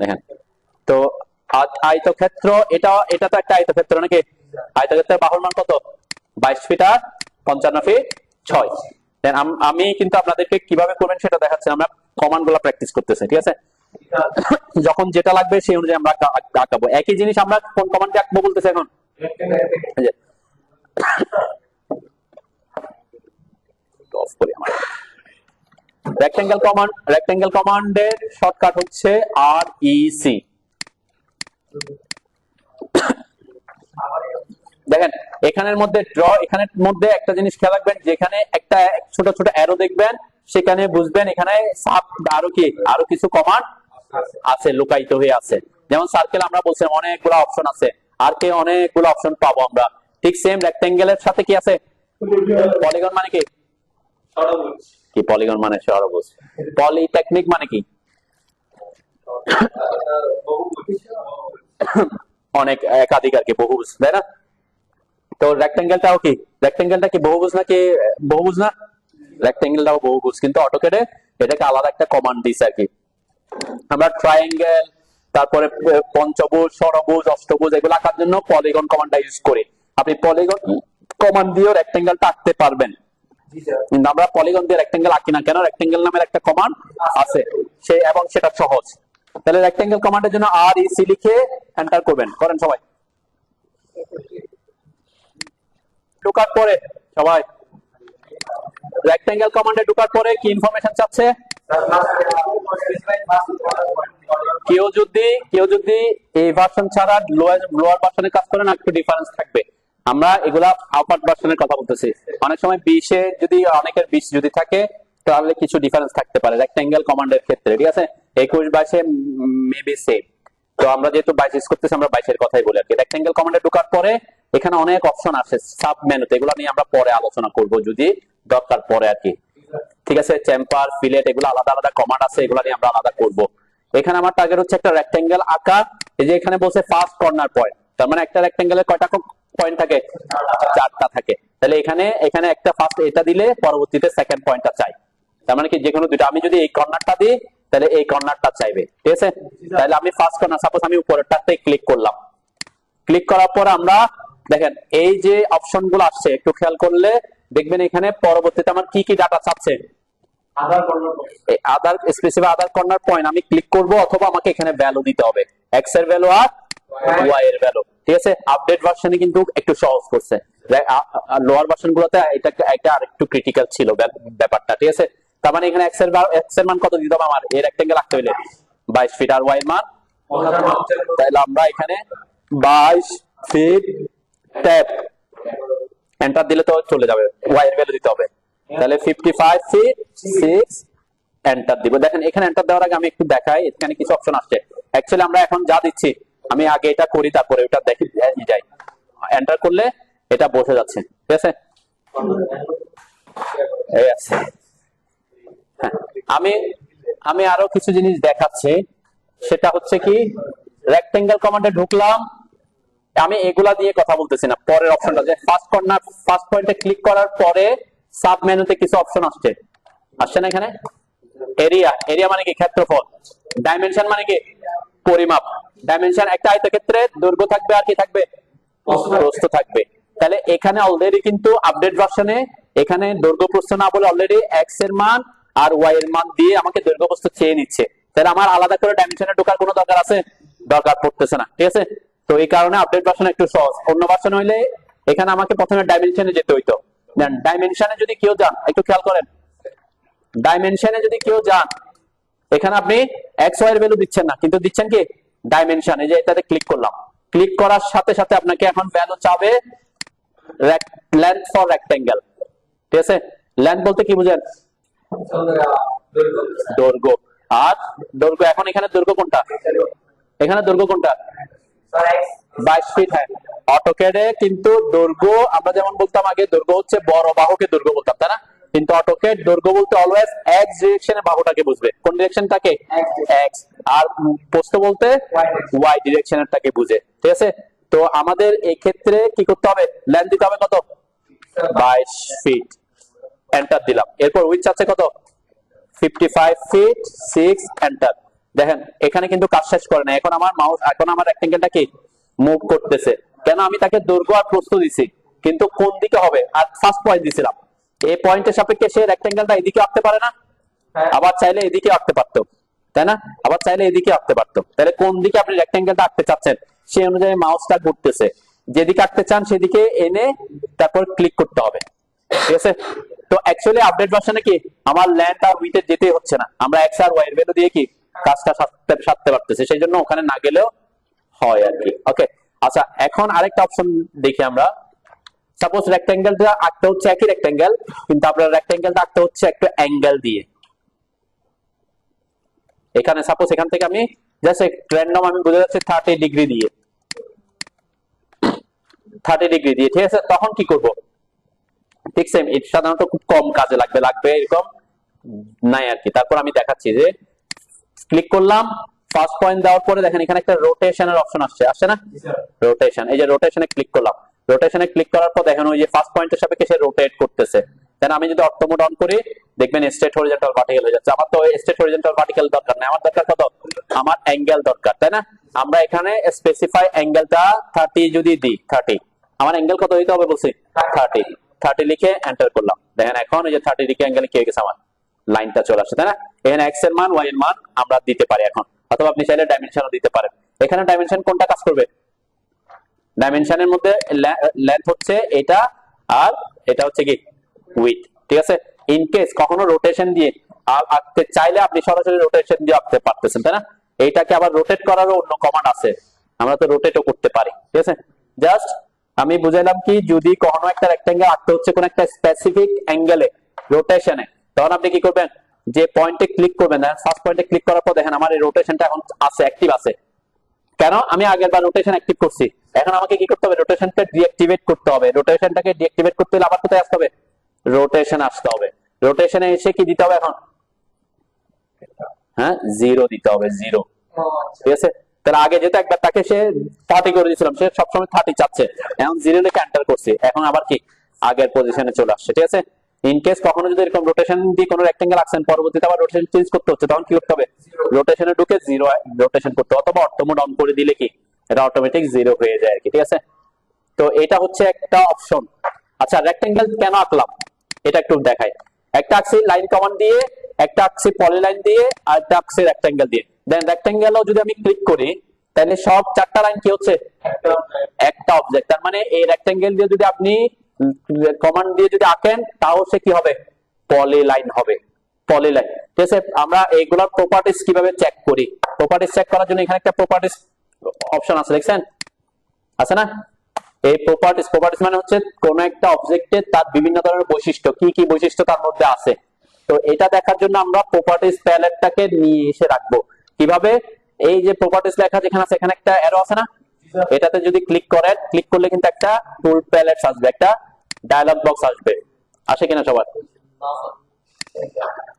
দেখেন তো আয়তক্ষেত্র, এটা তো একটা আয়তক্ষেত্র নাকি? আয়তক্ষেত্রের বাহুর মান কত? 22 ফিট আর 55 ফিট 6। দেন আমি কিন্তু আপনাদেরকে কিভাবে করবেন সেটা দেখাচ্ছি, আমরা কমান্ড গুলা প্র্যাকটিস করতেছি, ঠিক আছে? যখন যেটা লাগবে সেই অনুযায়ী আমরা আঁকাবো। একই জিনিস আমরা কোন কমান্ডে আঁকবো বলতেছি এখন? অফ করি আমার রেক্টেঙ্গেল কমান্ডের শর্টকাট হচ্ছে REC। দেখেন এখানের মধ্যে একটা জিনিস খেয়াল রাখবেন, যেখানে একটা ছোট ছোট অ্যারো দেখবেন সেখানে বুঝবেন এখানে আরো কিছু কমান্ড আছে, লুকায়িত হয়ে আছে। যেমন সার্কেল আমরা বলছিলাম অনেকগুলো অপশন আছে, আর কে অনেকগুলো অপশন পাবো আমরা। ঠিক সেম রেক্টেঙ্গেলের সাথে কি আছে? পলিগন মানে কি? কি পলিগন মানে ষড়ভুজ। পলিটেকনিক মানে কি? অনেক একাধিক আর কি, বহুভুজ, তাই না? তো রেক্টেঙ্গেলটাও কি? রেক্টেঙ্গেলটা কি বহুভুজ নাকি? বহুভুজ না? রেক্টেঙ্গেলটাও বহুভুজ, কিন্তু অটোক্যাডে এটাকে আলাদা একটা কমান্ড দিয়েছে আর কি। আমরা ট্রায়াঙ্গেল, তারপরে পঞ্চভুজ, ষড়ভুজ, অষ্টভুজ এগুলো আঁকার জন্য পলিগন কমান্ডটা ইউজ করি। আপনি পলিগন কমান্ড দিয়েও রেক্টেঙ্গেলটা আঁকতে পারবেন, কিন্তু আমরা পলিগন দিয়ে রেক্টেঙ্গেল আঁকি না কেন? রেক্টেঙ্গেল নামের একটা কমান্ড আছে এবং সেটা সহজ। তাহলে রেক্টেঙ্গেল কমান্ডের জন্য REC লিখে এন্টার করবেন। করেন সবাই। ঢোকার পরে সবাই রেক্টেঙ্গেল কমান্ডে ঢোকার পরে কি ইনফরমেশন চাচ্ছে? কেউ যদি এই ভার্সন ছাড়া লোয়ার ভার্সনে কাজ করেন একটু ডিফারেন্স থাকবে। আমরা এগুলা আপার ভার্সনের কথা বলতেছি। অনেক সময় 20 যদি অনেকের 20 যদি থাকে তাহলে কিছু ডিফারেন্স থাকতে পারে রেক্টেঙ্গেল কমান্ডের ক্ষেত্রে, ঠিক আছে? 21 22 মেবি সেম। তো আমরা যেহেতু 22 ইউজ করতেছি আমরা 22 এর কথাই বলি আর কি। রেক্টেঙ্গেল কমান্ডে ঢোকার পরে এখানে অনেক অপশন আসে সাব মেনুতে, এগুলো নিয়ে আমরা পরে আলোচনা করব যদি দরকার পড়ে আর কি, ঠিক আছে? চেম্পার, ফিলেট এগুলো আলাদা আলাদা কমান্ড আছে, এগুলো নিয়ে আমরা আলাদা করব। এখানে আমার টার্গেট হচ্ছে একটা রেক্টেঙ্গেল আঁকা। এই যে এখানে বলছে ফার্স্ট কর্নার পয়েন্ট, তার মানে একটা রেক্টেঙ্গেলের কয়টা পয়েন্ট থাকে? 4টা থাকে। তাহলে এখানে একটা ফার্স্ট এটা দিলে পরবর্তীতে সেকেন্ড পয়েন্টটা চাই। তার মানে কি যেকোনো দুটো, আমি যদি এই কর্নারটা দিই তাহলে এই কর্নারটা চাইবে, ঠিক আছে? তাহলে আমি ফার্স্ট কর্নার, সাপোজ আমি উপরেরটাতে ক্লিক করলাম। ক্লিক করার পর আমরা দেখেন এই যে অপশন গুলো আসছে একটু খেয়াল করলে দেখবেন এখানে পরবর্তীতে আমার কি কি ডাটা চাচ্ছে। আদার স্পেসিফাই আদার কর্নার পয়েন্ট আমি ক্লিক করব, অথবা আমাকে এখানে ভ্যালু দিতে হবে, এক্স এর ভ্যালু আর ওয়াই এর ভ্যালু, ঠিক আছে? আপডেট ভার্সনে কিন্তু একটু সহজ করছে, লোয়ার ভার্সন গুলোতে এটা আরেকটু ক্রিটিক্যাল ছিল ব্যাপারটা, ঠিক আছে? তার মানে এখানে এক্স এর মান কত দিতে হবে আমার এই রেক্টেঙ্গেল আঁকতে হলে? 22 ফিট, আর ওয়াই এর মান, তাহলে আমরা এখানে 22 ফিট ট্যাপ এন্টার দিলে তো চলে যাবে, ওয়াই এর ভ্যালু দিতে হবে, তাহলে 55 ফিট 6 এন্টার দিব। দেখেন এখানে এন্টার দেওয়ার আগে আমি একটু দেখাই, এখানে কিছু অপশন আসছে। অ্যাকচুয়ালি আমরা এখন যা দিচ্ছি আমি আগে এটা করি তারপরে ওটা দেখি যাই। এন্টার করলে এটা বসে যাচ্ছে, ঠিক আছে? আমি আরো কিছু জিনিস দেখাচ্ছি, সেটা হচ্ছে কি রেক্টেঙ্গেল কমান্ডে ঢুকলাম, আমি এগুলা দিয়ে কথা বলতেছি না, পরের অপশনটা যে ফার্স্ট কর্নার ফার্স্ট পয়েন্টে ক্লিক করার পরে সাব মেনুতে কিছু অপশন আসছে না এখানে? এরিয়া মানে কি? ক্ষেত্রফল। ডাইমেনশন মানে কি? পরিমাপ। ডাইমেনশন একটা আয়তক্ষেত্রে দৈর্ঘ্য থাকবে আর কি থাকবে? প্রস্থ থাকবে। তাহলে এখানে অলরেডি কিন্তু আপডেট ভার্সনে এখানে দৈর্ঘ্য প্রস্থ না বলে অলরেডি এক্স এর মান আর ওয়াই এর মান দিয়ে আমাকে দৈর্ঘ্য প্রস্থ চেয়ে নিচ্ছে। তাহলে আমার আলাদা করে ডাইমেনশনে ঢোকার কোনো দরকার আছে? দরকার পড়তেছে না, ঠিক আছে? তো এই কারণে আপডেট ভার্সন একটু সহজ। অন্য ভার্সন হইলে এখানে আমাকে প্রথমে ডাইমেনশনে যেতে হইতো। ডাইমেনশনে যদি কেউ যান, একটু খেয়াল করেন, ডাইমেনশনে যদি কেউ যান এখানে আপনি এক্স ওয়াই এর ভ্যালু দিচ্ছেন না, কিন্তু দিচ্ছেন কি ডাইমেনশন। এই যে এটাতে ক্লিক করলাম, ক্লিক করার সাথে সাথে আপনাকে এখন ভ্যালু চাবে লেন্থ ফর রেক্টেঙ্গেল, ঠিক আছে? লেন্থ বলতে কি বুঝেন? দৈর্ঘ্য। আর দৈর্ঘ্য এখন এখানে দৈর্ঘ্য কোনটা? এখানে দৈর্ঘ্য কোনটা? 22 ফিট। হ্যাঁ, অটোক্যাডে কিন্তু দৈর্ঘ্য আমরা যেমন বলতাম আগে দৈর্ঘ্য হচ্ছে বড় বাহুকে দৈর্ঘ্য বলতাম, তাই না? কিন্তু অটোক্যাড দৈর্ঘ্য বলতে অলওয়েজ এক্স ডিরেকশনে বাহুটাকে বুঝবে। কোন ডিরেকশনটাকে? এক্স। আর প্রস্থ বলতে ওয়াই ডিরেকশনেরটাকে বুঝে, ঠিক আছে? তো আমাদের এই ক্ষেত্রে কি করতে হবে? লেন্থ দিতে হবে কত? 22 ফিট। এন্টার দিলাম। এরপর উইডথ আছে কত? 55 ফিট 6 এন্টার। দেখেন এখানে কিন্তু কাজ শেষ করে না, এখন আমার রেক্টেঙ্গেলটা কি মুভ করতেছে। কেন? আমি তাকে দৈর্ঘ্য আর প্রস্থ দিছি, কিন্তু কোন দিকে হবে? আর ফার্স্ট পয়েন্ট দিছিলাম, এই পয়েন্টের সাপেক্ষে সে রেক্টেঙ্গেলটা এদিকে আঁকতে পারে না? আবার চাইলে এদিকে আঁকতে পারতো, তাই না? আবার চাইলে এদিকে আঁকতে পারতো। তাহলে কোন দিকে আপনি রেক্টেঙ্গেলটা আঁকতে চাচ্ছেন সেই অনুযায়ী মাউসটা ঘুরতেছে, যেদিকে আঁকতে চান সেদিকে এনে তারপর ক্লিক করতে হবে, ঠিক আছে? তো অ্যাকচুয়ালি আপডেট ভার্সনে কি আমার লেন্থ আর উইডথে যেতে হচ্ছে না, আমরা এক্স আর ওয়াই এর ভ্যালু দিয়ে কি কাজটা সারতে পারতেছি, সেই জন্য ওখানে না গেলেও হয় আর কি। ওকে, আচ্ছা এখন আরেকটা অপশন দেখি আমরা। সাপোজ রেক্টেঙ্গেলটা আঁকতে হচ্ছে একই রেক্টেঙ্গেল, কিন্তু আপনার রেক্টেঙ্গেলটা আঁকতে হচ্ছে একটা অ্যাঙ্গেল দিয়ে। এখানে সাপোজ এখান থেকে আমি জাস্ট র্যান্ডম আমি বুঝে যাচ্ছি 30 ডিগ্রি দিয়ে, 30 ডিগ্রি দিয়ে, ঠিক আছে? তখন কি করব? ঠিক সেম, এটা সাধারণত খুব কম কাজে লাগবে এরকম নাই আর কি। তারপর আমি দেখাচ্ছি যে ক্লিক করলাম, ফার্স্ট পয়েন্ট দেওয়ার পরে দেখেন এখানে একটা রোটেশনের অপশন আসছে না? রোটেশন, এই যে রোটেশনে ক্লিক করলাম, রোটেশনে ক্লিক করার পর দেখেন ওই যে ফার্স্ট পয়েন্টের সাপেক্ষে সে রোটেট করতেছে। দেন আমি যদি অর্থ মোড অন করি দেখবেন স্ট্রেট হরিজন্টাল ভার্টিক্যাল হয়ে যাচ্ছে। আমার তো স্ট্রেট হরিজন্টাল ভার্টিক্যাল দরকার নাই, আমার দরকার কত? আমার অ্যাঙ্গেল দরকার, তাই না? আমরা এখানে স্পেসিফাই অ্যাঙ্গেলটা 30 যদি দিই, 30, আমার অ্যাঙ্গেল কত হইতে হবে বলছি? 30 লিখে এন্টার করলাম। দেখেন এখন এই যে 30 ডিগ্রি অ্যাঙ্গেলে কি হয়ে গেছে, আমার লাইনটা চলে আসছে, তাই না? এখানে এক্স এর মান, ওয়াই এর মান আমরা দিতে পারি এখন, অথবা আপনি চাইলে ডাইমেনশনও দিতে পারেন। এখানে ডাইমেনশন কোনটা কাজ করবে? ডাইমেনশনের মধ্যে লেন্থ হচ্ছে এটা, আর এটা হচ্ছে কি উইডথ, ঠিক আছে? ইন কেস কখনো রোটেশন দিয়ে আঁকতে চাইলে আপনি সরাসরি রোটেশন দিয়ে আঁকতে পারতেছেন, তাই না? এইটাকে আবার রোটেট করারও অন্য কমান্ড আছে, আমরা তো রোটেটও করতে পারি, ঠিক আছে? জাস্ট আমি বুঝাইলাম কি, যদি কখনো একটা রেক্টেঙ্গেল আঁকতে হচ্ছে কোন একটা স্পেসিফিক অ্যাঙ্গেলে রোটেশনে, তখন আপনি কি করবেন? যে পয়েন্টে ক্লিক করবেন, ফার্স্ট পয়েন্টে ক্লিক করার পর দেখেন আমার এই রোটেশনটা এখন আছে, অ্যাক্টিভ আছে। কেন? আমি আগের বার রোটেশন অ্যাক্টিভ করছি, এখন আমাকে কি করতে হবে? রোটেশনটা ডিঅ্যাক্টিভেট করতে হবে। রোটেশনটাকে ডিঅ্যাক্টিভেট করতে হলে আবার কোথায় আসতে হবে? রোটেশন আসতে হবে। রোটেশনে এসে কি দিতে হবে এখন? হ্যাঁ, 0 দিতে হবে, 0, ঠিক আছে? তাহলে আগে যেটা একবার তাকে সে 30 করে দিয়েছিলাম, সে সবসময় 30 চাচ্ছে, এখন 0 লিখে এন্টার করছি, এখন আবার কি আগের পজিশনে চলে আসছে, ঠিক আছে? ইন কেস কখনো যদি এরকম রোটেশন দিয়ে কোনো রেক্টেঙ্গেল আঁকছেন, পরবর্তীতে আবার রোটেশন চেঞ্জ করতে হচ্ছে, তখন কি করতে হবে? রোটেশনে ঢুকে 0 রোটেশন করতে, অথবা অর্থ মোড অন করে দিলে কি এটা অটোমেটিক 0 হয়ে যায় আর কি, ঠিক আছে? তো এটা হচ্ছে একটা অপশন। আচ্ছা, রেক্টেঙ্গেল কেন আঁকলাম এটা একটু দেখাই। একটা আঁকছি লাইন কমান্ড দিয়ে, একটা আঁকছি পলিলাইন দিয়ে, আর একটা আঁকছি রেক্টেঙ্গেল দিয়ে। দেন রেক্টেঙ্গেলও যদি আমি ক্লিক করি তাহলে সব চারটা লাইন কি হচ্ছে? একটা অবজেক্ট। তার মানে এই রেক্টেঙ্গেল দিয়ে যদি আপনি কমান্ড দিয়ে যদি আঁকেন, তাও সে কি হবে? পলিলাইন হবে, পলিলাইন, ঠিক আছে? আমরা এইগুলোর প্রপার্টিজ কিভাবে চেক করি? প্রপার্টিজ চেক করার জন্য এখানে একটা প্রপার্টিজ অপশন আছে, দেখছেন? আছে না? এই প্রপার্টিজ মানে হচ্ছে কোন একটা অবজেক্টের তার বিভিন্ন ধরনের বৈশিষ্ট্য, কি কি বৈশিষ্ট্য তার মধ্যে আছে। তো এটা দেখার জন্য আমরা প্রপার্টিজ প্যালেটটাকে নিয়ে এসে রাখবো। কিভাবে? এই যে প্রপার্টিজ লেখা যেখানে আছে, এখানে একটা অ্যারো আছে না? এটাতে যদি ক্লিক করেন, ক্লিক করলে কিন্তু একটা টুল প্যালেট আসবে, একটা ডায়লগ বক্স আসবে। আসে কিনা সবার?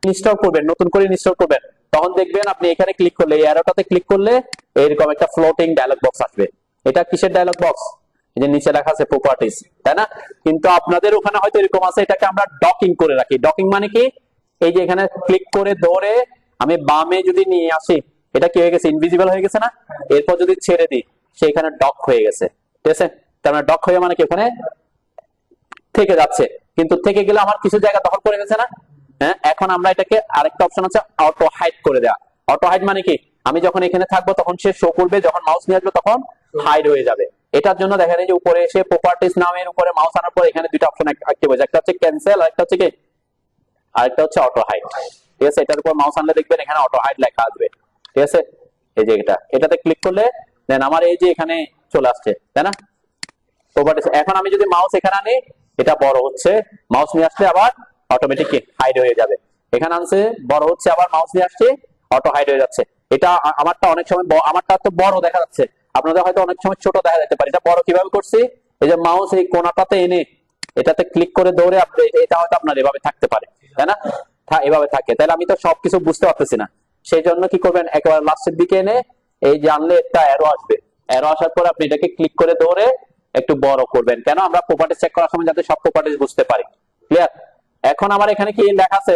ইনস্টল করবেন, নতুন করে ইনস্টল করবেন, তখন দেখবেন আপনি এখানে ক্লিক করলে, এই অ্যারোটাতে ক্লিক করলে এরকম একটা ফ্লোটিং ডায়লগ বক্স আসবে। এটা কিসের ডায়লগ বক্স? এই যে নিচে লেখা আছে প্রপার্টিজ, তাই না? কিন্তু আপনাদের ওখানে হয়তো এরকম আছে, এটাকে আমরা ডকিং করে রাখি। ডকিং মানে কি? এই যে এখানে ক্লিক করে ধরে আমি বামে যদি নিয়ে আসি, এটা কি হয়ে গেছে? ইনভিজিবল হয়ে গেছে না? এরপর যদি ছেড়ে দিই, সেখানে ডক হয়ে গেছে, ঠিক আছে? তার মানে ডক হয়ে মানে কি ওখানে থেকে যাচ্ছে, কিন্তু থেকে গেলে আমার কিছু জায়গা দখল করে গেছে না? হ্যাঁ, এখন আমরা এটাকে আরেকটা অপশন আছে অটো হাইড করে দেওয়া। অটো হাইড মানে কি? আমি যখন এখানে থাকবো তখন সে শো করবে, যখন মাউস নিয়ে আসবে তখন হাইড হয়ে যাবে। এটার জন্য দেখেন এই যে উপরে এসে প্রপার্টিজ নামের উপরে মাউস আনার পর এখানে দুইটা অপশন অ্যাক্টিভ হয়েছে, একটা হচ্ছে ক্যান্সেল আর একটা হচ্ছে কি, আরেকটা হচ্ছে অটো হাইড, ঠিক আছে? এটার উপর মাউস আনলে দেখবেন এখানে অটো হাইড লেখা আসবে, ঠিক আছে? এই যে এটাতে ক্লিক করলে দেন আমার এই যে এখানে চলে আসছে, তাই না? প্রপার্টিজ। এখন আমি যদি মাউস এখানে আনি, এটা বড় হচ্ছে, মাউস নিয়ে আসলে আবার অটোমেটিক হাইড হয়ে যাবে। এখানে আনছে, বড় হচ্ছে, আবার মাউস নিয়ে আসছে, অটো হাইড হয়ে যাচ্ছে। এটা আমারটা অনেক সময় আমারটা তো বড় দেখা যাচ্ছে, আপনাদের হয়তো অনেক সময় ছোট দেখা যেতে পারে। এটা বড় কিভাবে করছি? এই যে মাউস এই কোণাটাতে এনে এটাতে ক্লিক করে দৌড়ে আপনি, এটা হয়তো আপনার এভাবে থাকতে পারে, তাই না? এভাবে থাকে, তাহলে আমি তো সবকিছু বুঝতে পারতেছি না। সেই জন্য কি করবেন? একেবারে লাস্টের দিকে এনে এই যে আনলে একটা অ্যারো আসবে, অ্যারো আসার পর আপনি এটাকে ক্লিক করে দৌড়ে একটু বড় করবেন। কেন? আমরা প্রপার্টিজ চেক করার সময় যাতে সব প্রপার্টিজ বুঝতে পারি। ক্লিয়ার? এখন আমার এখানে কি লেখা আছে?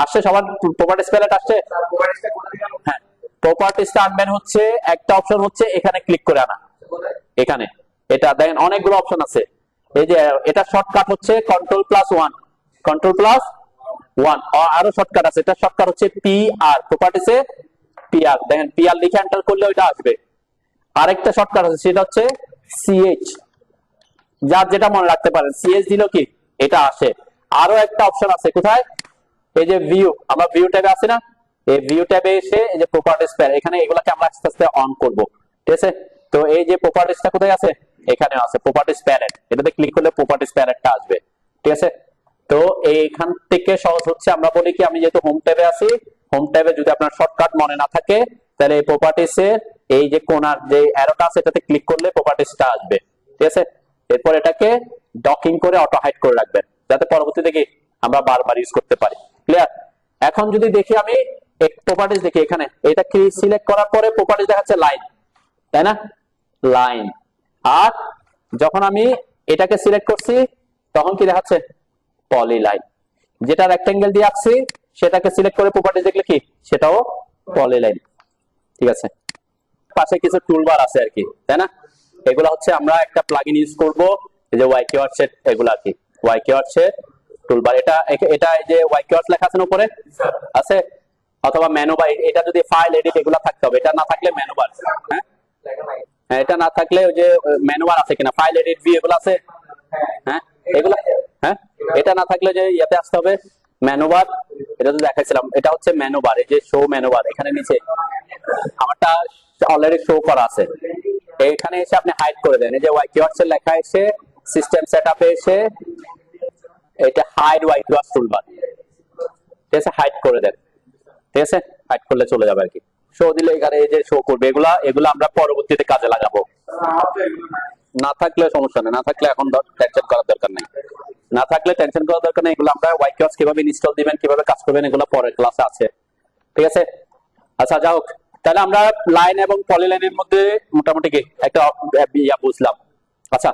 আসছে সবার প্রপার্টিজ প্যালেট আসছে। হ্যাঁ, প্রপার্টিজটা আনবেন হচ্ছে একটা অপশন হচ্ছে এখানে ক্লিক করে আনা। এখানে এটা দেখেন অনেকগুলো অপশন আছে। এই যে এটা শর্টকাট হচ্ছে কন্ট্রোল+1, কন্ট্রোল+1। আরো শর্টকাট আছে, এটা শর্টকাট হচ্ছে PR, প্রপার্টিজে PR, দেখেন PR লিখে এন্টার করলে ওইটা আসবে। আরেকটা শর্টকাট আছে সেটা হচ্ছে CH, যার যেটা মনে রাখতে পারেন, CH দিলেও কি এটা আসে। আরো একটা অপশন আছে কোথায়, এই যে ভিউ, আমরা ভিউ ট্যাবে আছি না, এই ভিউ ট্যাবে এসে এই যে প্রপার্টিজ প্যালেট, এখানে এগুলাকে আমরা আস্তে আস্তে অন করব, ঠিক আছে। তো এই যে প্রপার্টিজটা কোথায় আছে, এখানে আছে প্রপার্টিজ প্যালেট, এটাতে ক্লিক করলে প্রপার্টিজ প্যালেটটা আসবে, ঠিক আছে। তো এইখান থেকে সহজ হচ্ছে আমরা বলি কি, আমি যেহেতু হোম ট্যাবে আছি, হোম ট্যাবে যদি আপনার শর্টকাট মনে না থাকে তাহলে এই প্রপার্টিজের এই যে কোণার যে অ্যারোটা আছে এটাতে ক্লিক করলে প্রপার্টিজটা আসবে, ঠিক আছে। এরপর এটাকে ডকিং করে অটো হাইড করে রাখবেন যাতে পরবর্তীতে কি আমরা বারবার ইউজ করতে পারি, ক্লিয়ার। এখন যদি দেখি আমি প্রপার্টিজ দেখি, এখানে এটা কি সিলেক্ট করার পরে প্রপার্টিজ দেখাচ্ছে লাইন, তাই না, লাইন। আর যখন আমি এটাকে সিলেক্ট করছি তখন কি দেখাচ্ছে, পলি লাইন। যেটা রেক্টেঙ্গেল দিয়ে আঁকছি সেটাকে সিলেক্ট করে প্রপার্টিজ দেখলে কি সেটাও পলি লাইন, ঠিক আছে। পাশে কিছু টুলবার আছে আর কি, তাই না। এগুলা হচ্ছে আমরা একটা প্লাগইন ইউজ করব, এই যে ওয়াই কিওয়ার্ড সেট, এগুলা কি ওয়াই কিওয়ার্ড সেট টুলবার। এটা এটা এই যে ওয়াই কিওয়ার্ডস লেখা আছে না উপরে আছে, অথবা মেনু বার, এটা যদি ফাইল এডিট এগুলা থাকতে হবে, এটা না থাকলে মেনু বার, হ্যাঁ এটা না থাকলে ওই যে মেনু বার আছে কিনা, ফাইল এডিট ভিউ এগুলো আছে, হ্যাঁ এগুলা, হ্যাঁ এটা না থাকলে যে ইয়াতে আসতে হবে মেনু বার, এটা তো দেখাইছিলাম, এটা হচ্ছে মেনু বার, এই যে শো মেনু বার, এখানে নিচে আমারটা অলরেডি শো করা আছে। এইখানে এসে আপনি হাইড করে দেন, এই যে ওয়াই কিওয়ার্ডস এর লেখা এসে সিস্টেম সেটআপে এসে এটা হাইড ওয়াই কিওয়ার্ডস টুলবার, ঠিক আছে, হাইড করে দেন, ঠিক আছে, হাইড করলে চলে যাবে আর কি। শো দিলে এখানে এই যে শো করবে, এগুলা আমরা পরবর্তীতে কাজে লাগাবো। না থাকলে সমস্যা নেই, না থাকলে এখন টেনশন করার দরকার নেই, না থাকলে টেনশন করার দরকার নেই। এগুলো আমরা ওয়াই কিওয়ার্ডস কিভাবে ইনস্টল দিবেন, কিভাবে কাজ করবেন, এগুলো পরের ক্লাসে আছে, ঠিক আছে। আচ্ছা যাই হোক, তাহলে আমরা লাইন এবং পলিলাইনের মধ্যে মোটামুটি কি একটা বুঝলাম। আচ্ছা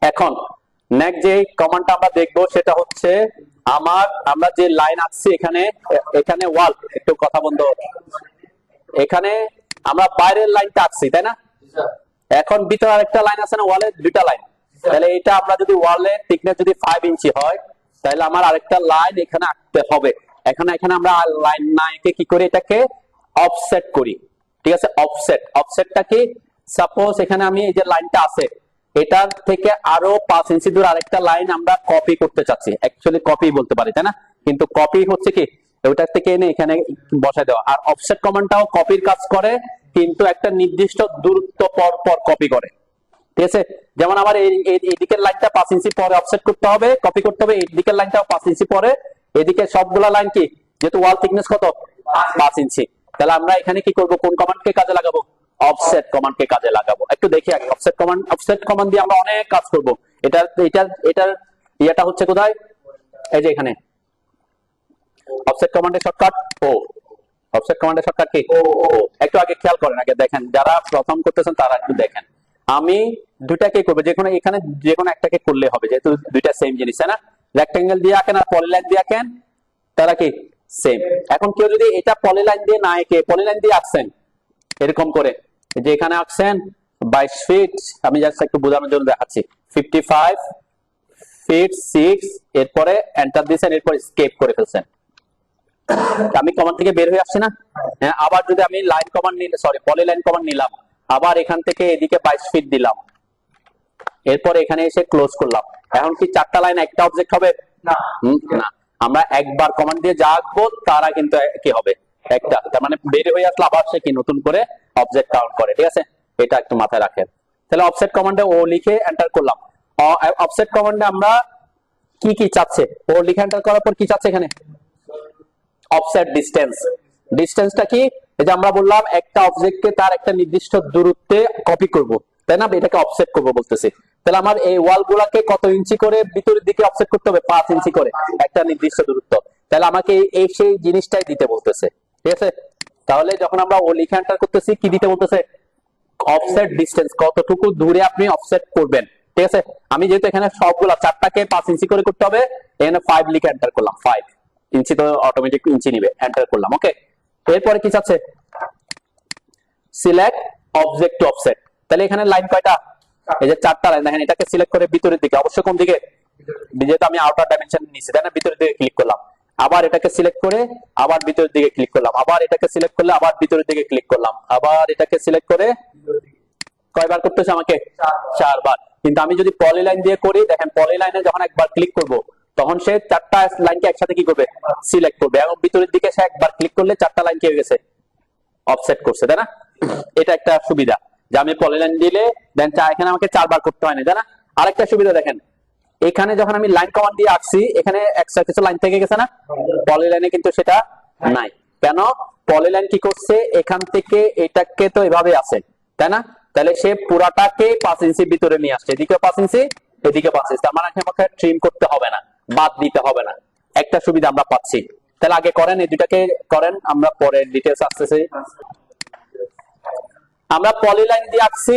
এখন নেক্সট যে কমান্ডটা আমরা দেখবো সেটা হচ্ছে আমরা যে লাইন আঁকছি এখানে, এখানে ওয়াল, একটু কথা বন্ধ, এখানে আমরা বাইরের লাইনটা আঁকছি তাই না, এখন ভিতরে আরেকটা লাইন আছে না, ওয়ালের দুইটা লাইন, তাহলে এটা আমরা যদি ওয়ালের থিকনেস যদি 5 ইঞ্চি হয় তাহলে আমার আরেকটা লাইন এখানে আঁকতে হবে। এখানে আমরা লাইন না এঁকে কি করি, এটাকে অফসেট করি, ঠিক আছে। অফসেটটা কি, সাপোজ এখানে আমি এই যে লাইনটা আছে এটার থেকে আরো 5 ইঞ্চি দূর আরেকটা লাইন আমরা কপি করতে চাচ্ছি, অ্যাকচুয়ালি কপি বলতে পারি তাই না, কিন্তু কপি হচ্ছে কি ওইটার থেকে এনে এখানে বসায় দেওয়া। আর অফসেট কমান্ডটাও কপির কাজ করে কিন্তু একটা নির্দিষ্ট দূরত্ব পর পর কপি করে, ঠিক আছে। যেমন আমার এই দিকের লাইনটা 5 ইঞ্চি পরে অফসেট করতে হবে, কপি করতে হবে, এই দিকের লাইনটাও 5 ইঞ্চি পরে, এদিকে সবগুলা লাইন কি, যেহেতু ওয়াল থিকনেস কত 5 ইঞ্চি, তাহলে আমরা এখানে কি করব, কোন কমান্ডকে কাজে লাগাবো, অফসেট কমান্ডকে কাজে লাগাবো। একটু দেখি আগে অফসেট কমান্ড দিয়ে আমরা অনেক কাজ করব। এটার ইয়েটা হচ্ছে কোথায়, এই যে এখানে অফসেট কমান্ডের শর্টকাট ও, অফসেট কমান্ডের শর্টকাট কি ও, একটু আগে খেয়াল করেন, আগে দেখেন, যারা প্রথম করতেছেন তারা একটু দেখেন। আমি দুটাকে করবো, যেকোনো এখানে যেকোনো একটাকে করলে হবে, যেহেতু দুইটা সেম জিনিস তাই না। রেক্টেঙ্গেল দিয়ে আঁকেন আর পলিলাইন দিয়ে আঁকেন, তারা কি সেম। এখন কেউ যদি এটা পলিলাইন দিয়ে না এঁকে পলিলাইন দিয়ে আঁকছেন এরকম করে, যে এখানে আঁকছেন 22 ফিট, আমি জাস্ট একটু বোঝানোর জন্য দেখাচ্ছি, 55 ফিট 6, এরপরে এন্টার দিয়েছেন, এরপর স্কেপ করে ফেলছেন, আমি কমান্ড থেকে বের হয়ে আসছি না। আবার যদি আমি লাইন কমান্ড নিলে, সরি পলিলাইন কমান্ড নিলাম, আবার এখান থেকে এদিকে 22 ফিট দিলাম, এরপর এখানে এসে ক্লোজ করলাম, এখন কি চারটা লাইন একটা অবজেক্ট হবে না, না, আমরা একবার কমান্ড দিয়ে যা আঁকবো তারা কিন্তু কি হবে একটা, তার মানে বের হয়ে আসলে আবার সে কি নতুন করে অবজেক্ট কাউন্ট করে, ঠিক আছে। এটা একটু মাথায় রাখেন। তাহলে অফসেট কমান্ডে ও লিখে এন্টার করলাম। অফসেট কমান্ডে আমরা কি কি চাচ্ছে, ও লিখে এন্টার করার পর কি চাচ্ছে এখানে, অফসেট ডিসটেন্স। ডিসটেন্সটা কি, এই যে আমরা বললাম একটা অবজেক্টকে তার একটা নির্দিষ্ট দূরত্বে কপি করব তাই না, এটাকে অফসেট করব বলতেছি। তাহলে আমার এই ওয়াল গুলাকে কত ইঞ্চি করে ভিতরের দিকে অফসেট করতে হবে, 5 ইঞ্চি করে একটা নির্দিষ্ট দূরত্ব। তাহলে আমাকে এই সেই জিনিসটাই দিতে বলতেছে, ঠিক আছে। তাহলে যখন আমরা ও লিখে এন্টার করতেছি কি দিতে বলতেছে, অফসেট ডিসটেন্স, কতটুকু দূরে আপনি অফসেট করবেন, ঠিক আছে। আমি যেহেতু এখানে সবগুলা চারটাকে 5 ইঞ্চি করে করতে হবে, এখানে 5 লিখে এন্টার করলাম, 5, ইঞ্চি তো অটোমেটিক ইঞ্চি নিবে, এন্টার করলাম। ওকে, এরপরে কি চাচ্ছে? Select object to offset. তাহলে এখানে লাইন কয়টা? এই যে 4টা লাইন দেখেন। এটাকে সিলেক্ট করে ভিতরের দিকে, অবশ্য কোন দিকে? যেহেতু আমি আউটার ডাইমেনশন নিচ্ছি তাই না, ভিতরের দিকে ক্লিক করলাম। আবার এটাকে সিলেক্ট করে আবার ভিতরের দিকে ক্লিক করলাম, আবার এটাকে সিলেক্ট করলে আবার ভিতরের দিকে ক্লিক করলাম, আবার এটাকে সিলেক্ট করে কয়বার করতেছে আমাকে? 4 বার। কিন্তু আমি যদি পলিলাইন দিয়ে করি, দেখেন পলিলাইনে যখন একবার ক্লিক করব তখন সে 4টা লাইনকে একসাথে কি করবে? সিলেক্ট করবে, এবং ভিতরের দিকে সে একবার ক্লিক করলে 4টা লাইন কি হয়ে গেছে? অফসেট করছে, তাই না? এটা একটা সুবিধা যে আমি পলিলাইন দিলে দেন এখানে আমাকে 4 বার করতে হয় না, তাই না? আরেকটা সুবিধা দেখেন, এখানে যখন আমি লাইন কমান্ড দিয়ে আঁকছি এখানে এক্সট্রা কিছু লাইন থেকে গেছে না, পলিলাইনে কিন্তু সেটা নাই। কেন? পলিলাইন কি করছে, এখান থেকে এটাকে তো এভাবে আছে, তাই না? তাহলে সে পুরাটাকে 5 ইঞ্চি ভিতরে নিয়ে আসছে, এদিকে 5 ইঞ্চি এদিকে 5 ইঞ্চি, তার মানে আমাকে ট্রিম করতে হবে না, বাদ দিতে হবে না। একটা সুবিধা আমরা পাচ্ছি। তাহলে আগে করেন, এই দুটাকে করেন, আমরা পরে ডিটেইলস আসতেছি। আমরা পলিলাইন দিয়ে আঁকছি,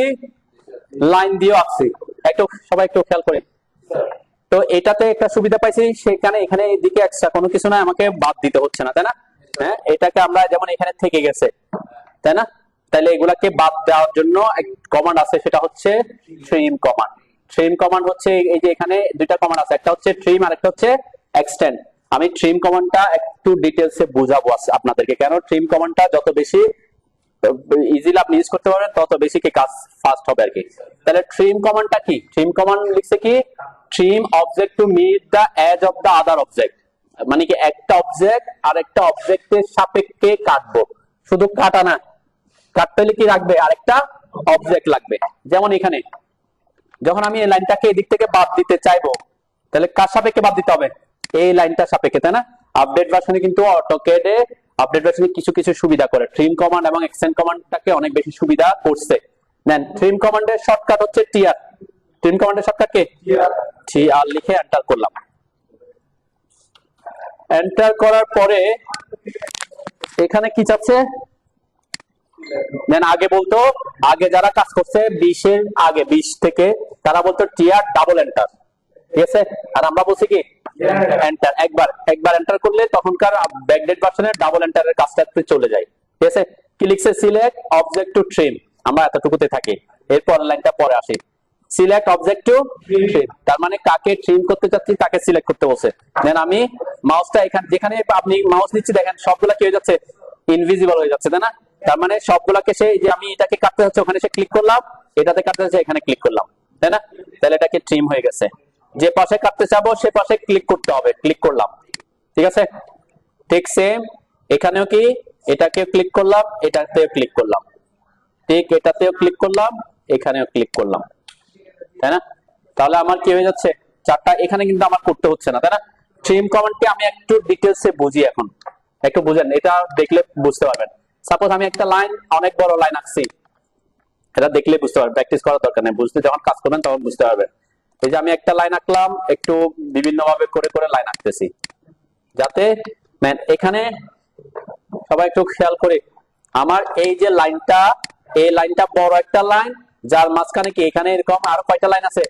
লাইন দিয়ে আঁকছি, একটু সবাই একটু খেয়াল করেন। তো এটাতে একটা সুবিধা পাইছি, সেখানে এখানে এদিকে এক্সট্রা কোনো কিছু না, আমাকে বাদ দিতে হচ্ছে না, তাই না? হ্যাঁ, এটাকে আমরা যেমন এখানে থেকে গেছে, তাই না? তাহলে এগুলাকে বাদ দেওয়ার জন্য এক কমান্ড আছে, সেটা হচ্ছে ট্রিম কমান্ড। ট্রিম কমান্ড হচ্ছে এই যে এখানে দুইটা কমান্ড আছে, একটা হচ্ছে ট্রিম আর একটা হচ্ছে এক্সটেন্ড। আমি ট্রিম কমান্ডটা একটু ডিটেইলসে বুঝাবো আপনাদেরকে, কেন ট্রিম কমান্ডটা যত বেশি ইজিলি আপনি ইউজ করতে পারবেন তত বেশি কি কাজ ফাস্ট হবে আর কি। তাহলে ট্রিম কমান্ডটা কি? ট্রিম কমান্ড লিখছে কি, trim object to meet the edge of the other object, মানে কি একটা অবজেক্ট আর একটা অবজেক্টের সাপেক্ষে কাটবো, শুধু কাটা না, কাটতে হলে কি রাখবে? আরেকটা অবজেক্ট লাগবে। যেমন এখানে যখন আমি এই লাইনটাকে এদিক থেকে বাদ দিতে চাইবো, তাহলে কার সাপেক্ষে বাদ দিতে হবে? এই লাইনটা সাপেক্ষে, তাই না? আপডেট ভার্সনে কিন্তু অটোক্যাডে আপডেট ভার্সনে কিছু কিছু সুবিধা করে, ট্রিম কমান্ড এবং এক্সটেন্ড কমান্ডটাকে অনেক বেশি সুবিধা করছে। দেন ট্রিম কমান্ডের শর্টকাট হচ্ছে টিআর। ট্রিম কমান্ডের শর্টকাট কি? টিআর লিখে এন্টার করলাম। এন্টার করার পরে এখানে কি চাচ্ছে? দেন আগে বলতো, আগে যারা কাজ করছে 20 এর আগে, 20 থেকে, তারা বলতো টিআর ডাবল এন্টার, ঠিক আছে? আর আমরা বলছি কি এন্টার। একবার এন্টার করলে তখনকার ব্যাকডেট ভার্সনের ডাবল এন্টারের কাজটা চলে যায়, ঠিক আছে? কি লিখছে? সিলেক্ট অবজেক্ট টু ট্রিম, আমরা এতটুকুতে থাকি, এরপর লাইনটা পরে আসি। সিলেক্ট অবজেক্ট টু ট্রিম, তার মানে কাকে ট্রিম করতে চাচ্ছি তাকে সিলেক্ট করতে বলছে। দেন আমি মাউসটা এখানে, যেখানে আপনি মাউস নিচ্ছি দেখেন সবগুলা কি হয়ে যাচ্ছে? ইনভিজিবল হয়ে যাচ্ছে, তাই না? তার মানে সবগুলাকে সে, যে আমি এটাকে কাটতে যাচ্ছি ওখানে সে ক্লিক করলাম, এটাতে কাটতে যাচ্ছে এখানে ক্লিক করলাম, তাই না? তাহলে এটাকে ট্রিম হয়ে গেছে। যে পাশে কাটতে চাবো সে পাশে ক্লিক করতে হবে, ক্লিক করলাম, ঠিক আছে? ঠিক সেম এখানেও কি, এটাকে ক্লিক করলাম, এটাতেও ক্লিক করলাম, ঠিক এটাতেও ক্লিক করলাম, এখানেও ক্লিক করলাম, তাই না? তাহলে আমার কি হয়ে যাচ্ছে? 4টা এখানে কিন্তু আমার করতে হচ্ছে না, তাই না? ট্রিম কমান্ডকে আমি একটু ডিটেইলসে বুঝি এখন, একটু বুঝেন, এটা দেখলে বুঝতে পারবেন। সাপোজ আমি একটা লাইন, অনেক বড় লাইন আঁকছি, এটা দেখলে বুঝতে পারবেন, প্র্যাকটিস করার দরকার নেই, বুঝতে যখন কাজ করবেন তখন বুঝতে পারবেন। এই যে আমি একটা লাইন আঁকলাম, একটু বিভিন্ন ভাবে করে করে লাইন আঁকতেছি, যাতে এখানে সবাই একটু খেয়াল করে, আমার এই যে লাইনটা, এই লাইনটা বড় একটা লাইন, যার মাঝখানে কি এখানে এরকম আরো কয়টা লাইন আছে?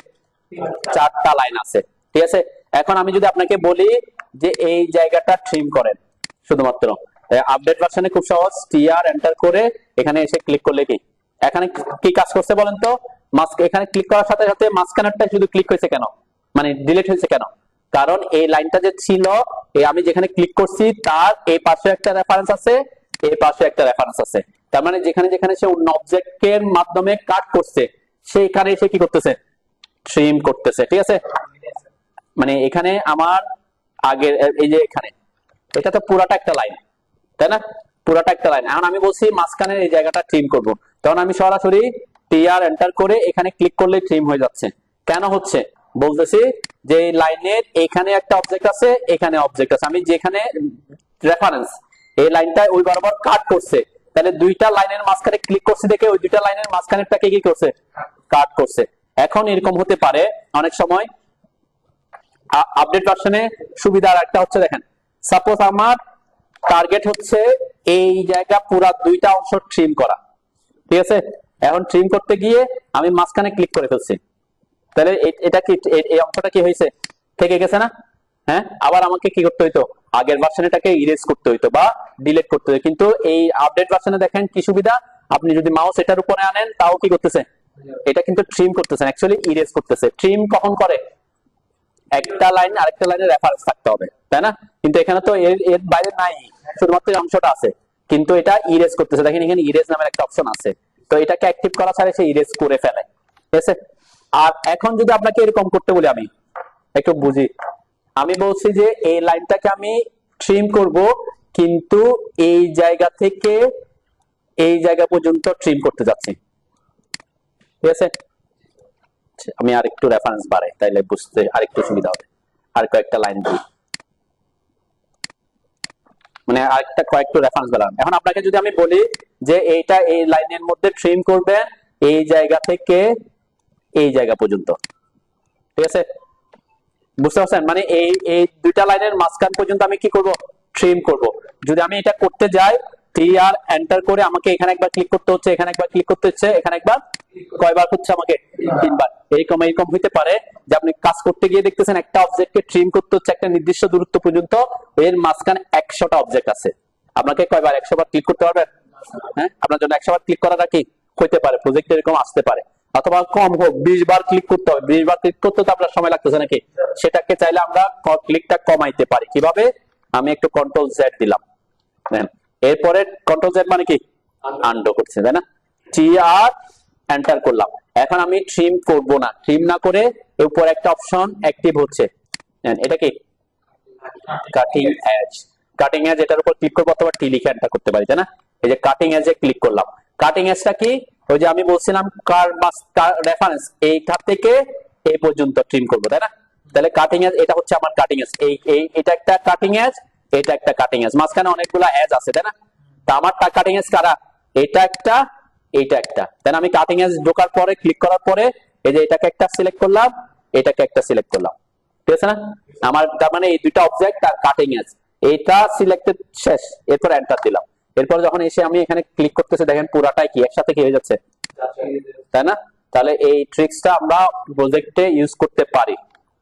4টা লাইন আছে, ঠিক আছে? এখন আমি যদি আপনাকে বলি যে এই জায়গাটা ট্রিম করেন, শুধুমাত্র আপডেট ভার্সনে খুব সহজ, টিআর এন্টার করে এখানে এসে ক্লিক করলে কি এখানে কি কাজ করছে বলেন তো? এখানে ক্লিক করার সাথে সাথে মাঝখানেরটা শুধু ক্লিক হয়েছে কেন, মানে ডিলিট হয়েছে কেন? কারণ এই লাইনটা যে ছিল, আমি যেখানে ক্লিক করছি তার এই পাশে একটা রেফারেন্স আছে, এই পাশে একটা রেফারেন্স আছে, তার মানে যেখানে যেখানে সে অন্য অবজেক্টের মাধ্যমে কাট করছে সেইখানে এসে কি করতেছে? ট্রিম করতেছে, ঠিক আছে? মানে এখানে আমার আগের এই যে এখানে, এটা তো পুরাটা একটা লাইন, তাই না? পুরাটা একটা লাইন। এখন আমি বলছি মাঝখানের এই জায়গাটা ট্রিম করব, তখন আমি সরাসরি টিআর এন্টার করে এখানে ক্লিক করলে ট্রিম হয়ে যাচ্ছে। কেন হচ্ছে বলতেছি, যে এই লাইনের এখানে একটা অবজেক্ট আছে, এখানে অবজেক্ট আছে, আমি যেখানে রেফারেন্স এই লাইনটা ওই বরাবর কাট করছে, তাহলে দুইটা লাইনের মাঝখানে ক্লিক করছে দেখে ওই দুইটা লাইনের মাঝখানেরটাকে কি করছে? কাট করছে। এখন এরকম হতে পারে অনেক সময় আপডেট ভার্সনে সুবিধা আর একটা হচ্ছে, দেখেন সাপোজ আমার টার্গেট হচ্ছে এই জায়গা পুরা দুইটা অংশ ট্রিম করা, ঠিক আছে? এখন ট্রিম করতে গিয়ে আমি মাঝখানে ক্লিক করে ফেলছি, তাহলে এটা কি এই অংশটা কি হয়েছে? থেকে গেছে না? হ্যাঁ, আবার আমাকে কি করতে হইতো? আগের ভার্সনে এটাকে ইরেজ করতে হইতো বা ডিলিট করতে হতো, কিন্তু এই আপডেট ভার্সনে দেখেন কি সুবিধা, আপনি যদি মাউস এটার উপরে আনেন তাও কি করতেছে, এটা কিন্তু ট্রিম করতেছে, অ্যাকচুয়ালি ইরেজ করতেছে। ট্রিম কখন করে, একটা লাইন আরেকটা লাইনের রেফারেন্স থাকতে হবে, তাই না? কিন্তু এখানে তো এর বাইরে নাই, শুধুমাত্র এই অংশটা আছে, কিন্তু এটা ইরেজ করতেছে। দেখেন এখানে ইরেজ নামের একটা অপশন আছে, তো এটাকে অ্যাক্টিভ করা ছাড়া সে ইরেজ করে ফেলে, ঠিক আছে? আর এখন যদি আপনাকে এরকম করতে বলি, আমি একটু বুঝি, আমি বলছি যে এই লাইনটাকে আমি ট্রিম করব, কিন্তু এই জায়গা থেকে এই জায়গা পর্যন্ত ট্রিম করতে যাচ্ছি, ঠিক আছে? আমি আরেকটু রেফারেন্স বাড়াই, তাইলে বুঝতে আরেকটু সুবিধা হবে। আর কয়েকটা লাইন দিই, মানে আরেকটা কয়েকটা রেফারেন্স বাড়ান। এখন আপনাকে যদি আমি বলি যে এইটা এই লাইনের মধ্যে ট্রিম করবে এই জায়গা থেকে এই জায়গা পর্যন্ত, ঠিক আছে? বুঝতে পারছেন? মানে এই এই দুইটা লাইনের মাঝখান পর্যন্ত আমি কি করব, ট্রিম করব। যদি আমি এটা করতে যাই, টি আর এন্টার করে আমাকে এখানে একবার ক্লিক করতে হচ্ছে, এখানে একবার ক্লিক করতে হচ্ছে, এখানে একবার, কয়বার হচ্ছে আমাকে, তিনবার। এরকম এরকম হইতে পারে যে আপনি কাজ করতে গিয়ে দেখতেছেন একটা অবজেক্টকে ট্রিম করতে হচ্ছে একটা নির্দিষ্ট দূরত্ব পর্যন্ত, এর মাঝখানে 100টা অবজেক্ট আছে, আপনাকে কয়বার, 100 বার ক্লিক করতে পারবেন? হ্যাঁ, আপনার জন্য 100 বার ক্লিক করাটা কি হইতে পারে, প্রজেক্ট এরকম আসতে পারে। অথবা কম হোক, 20 বার ক্লিক করতে হবে, 20 বার ক্লিক করতে তো আপনার সময় লাগতেছে নাকি, সেটাকে চাইলে আমরা ক্লিকটা কমাইতে পারি। কিভাবে, আমি একটু কন্ট্রোল জেড দিলাম, এরপরে কন্ট্রোল জেড মানে কি, আনডু করছে, তাই না? টি আর এন্টার করলাম। এখন আমি ট্রিম করব না, ট্রিম না করে উপর একটা অপশন অ্যাক্টিভ হচ্ছে, এটা কি কাটিং এজ। কাটিং এজ, এটার উপর ক্লিক করবো অথবা টি লিখে এন্টার করতে পারি, তাই না? এই যে কাটিং এজে ক্লিক করলাম। কাটিং এজটা কি, ওই যে আমি বলছিলাম রেফারেন্স এইখান থেকে এই পর্যন্ত ট্রিম করব, তাই না? তাহলে কাটিং এজ, এটা হচ্ছে আমার কাটিং এজ, এটা একটা কাটিং এজ, এটা একটা কাটিং এজ, মাঝখানে অনেকগুলো এজ আছে, তাই না? তা আমার কাটিং এজ কারা, এটা একটা, এইটা একটা, তাই না? আমি কাটিং এজ ঢোকার পরে, ক্লিক করার পরে এই যে এটাকে একটা সিলেক্ট করলাম, এটাকে একটা সিলেক্ট করলাম, ঠিক আছে না? আমার তার মানে এই দুইটা অবজেক্ট আর কাটিং এজ, এটা সিলেক্টেড শেষ, এরপর এন্টার দিলাম। এরপর যখন এসে আমি এখানে ক্লিক করতেছি, দেখেন পুরাটাই কি একসাথে কি হয়ে যাচ্ছে, তাই না? তাহলে এই ট্রিক্সটা আমরা প্রজেক্টে ইউজ করতে পারি,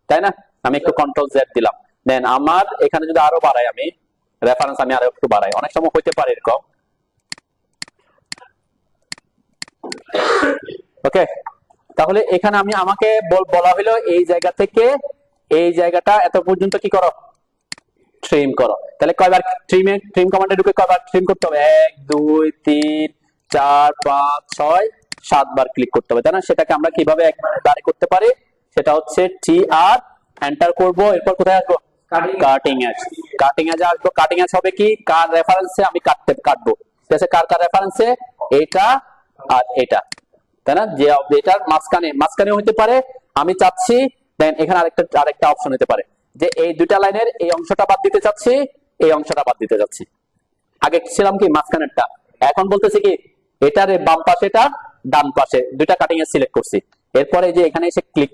তাই না? আমি একটু কন্ট্রোল জেড দিলাম, দেন আমার এখানে যদি আরো বাড়াই, আমি রেফারেন্স আমি আরো একটু বাড়াই, অনেক সময় হইতে পারে এরকম, ওকে? তাহলে এখানে আমি আমাকে বলা হলো এই জায়গা থেকে এই জায়গাটা এত পর্যন্ত কি করো, ট্রিম করো। তাহলে কয়বার ট্রিম কমান্ডে ঢুকে কয়বার ট্রিম করতে হবে, 1 2 3 4 5 6 7 বার ক্লিক করতে হবে, তাই না? সেটাকে আমরা কিভাবে একবারে করতে পারি, সেটা হচ্ছে টি আর এন্টার করব, এরপর কোথায় আসবো, কাটিং এজ। কাটিং এজ আসবো, কাটিং এজ হবে কি, কার রেফারেন্সে আমি কাটবো, ঠিক আছে? কার কার রেফারেন্সে, এটা আর এটা, তাই না? যে এটার মাঝখানে হইতে পারে, আমি চাচ্ছি, দেন এখানে আরেকটা অপশন হতে পারে যে এই দুইটা লাইনের এই অংশটা বাদ দিতে চাচ্ছি, এই অংশটা বাদ দিতে চাচ্ছি। আগে ছিলাম কি মাঝখানেরটা, এখন বলতেছি কি এটার বাম পাশে, এটা ডান পাশে, দুইটা কাটিং এর সিলেক্ট করছি। এরপরে যে এখানে এসে ক্লিক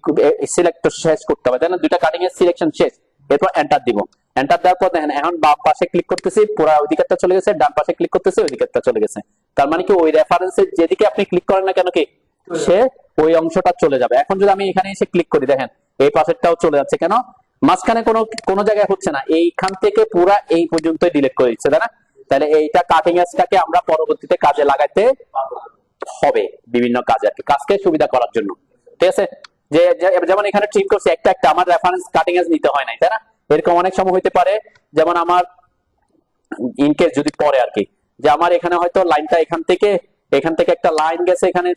সিলেক্ট শেষ করতে হবে, তাই না? দুইটা কাটিং এর সিলেকশন শেষ, এরপর এন্টার দিব। এন্টার দেওয়ার পর দেখেন এখন বাম পাশে ক্লিক করতেছি, পুরো ওই দিকেরটা চলে গেছে, ডান পাশে ক্লিক করতেছি, ওই দিকেরটা চলে গেছে। তার মানে কি ওই রেফারেন্সের যেদিকে আপনি ক্লিক করেন না কেন কি সে ওই অংশটা চলে যাবে। এখন যদি আমি এখানে এসে ক্লিক করি, দেখেন এই পাশেরটাও চলে যাচ্ছে, কেন? মাঝখানে কোনো জায়গায় হচ্ছে না, এইখান থেকে পুরা এই পর্যন্তই ডিলিট করে দিচ্ছে, তাই না? তাহলে এইটা কাটিং এজটাকে আমরা পরবর্তীতে কাজে লাগাইতে হবে বিভিন্ন কাজে, আর কি কাজকে সুবিধা করার জন্য, ঠিক আছে? যে যেমন এখানে ট্রিম করছি একটা একটা, আমার রেফারেন্স কাটিং এজ নিতে হয় নাই, তাই না? এরকম অনেক সময় হইতে পারে, যেমন আমার ইনকেস যদি পরে আর কি, যে আমার এখানে হয়তো লাইনটা এখান থেকে একটা লাইন গেছে, এখানে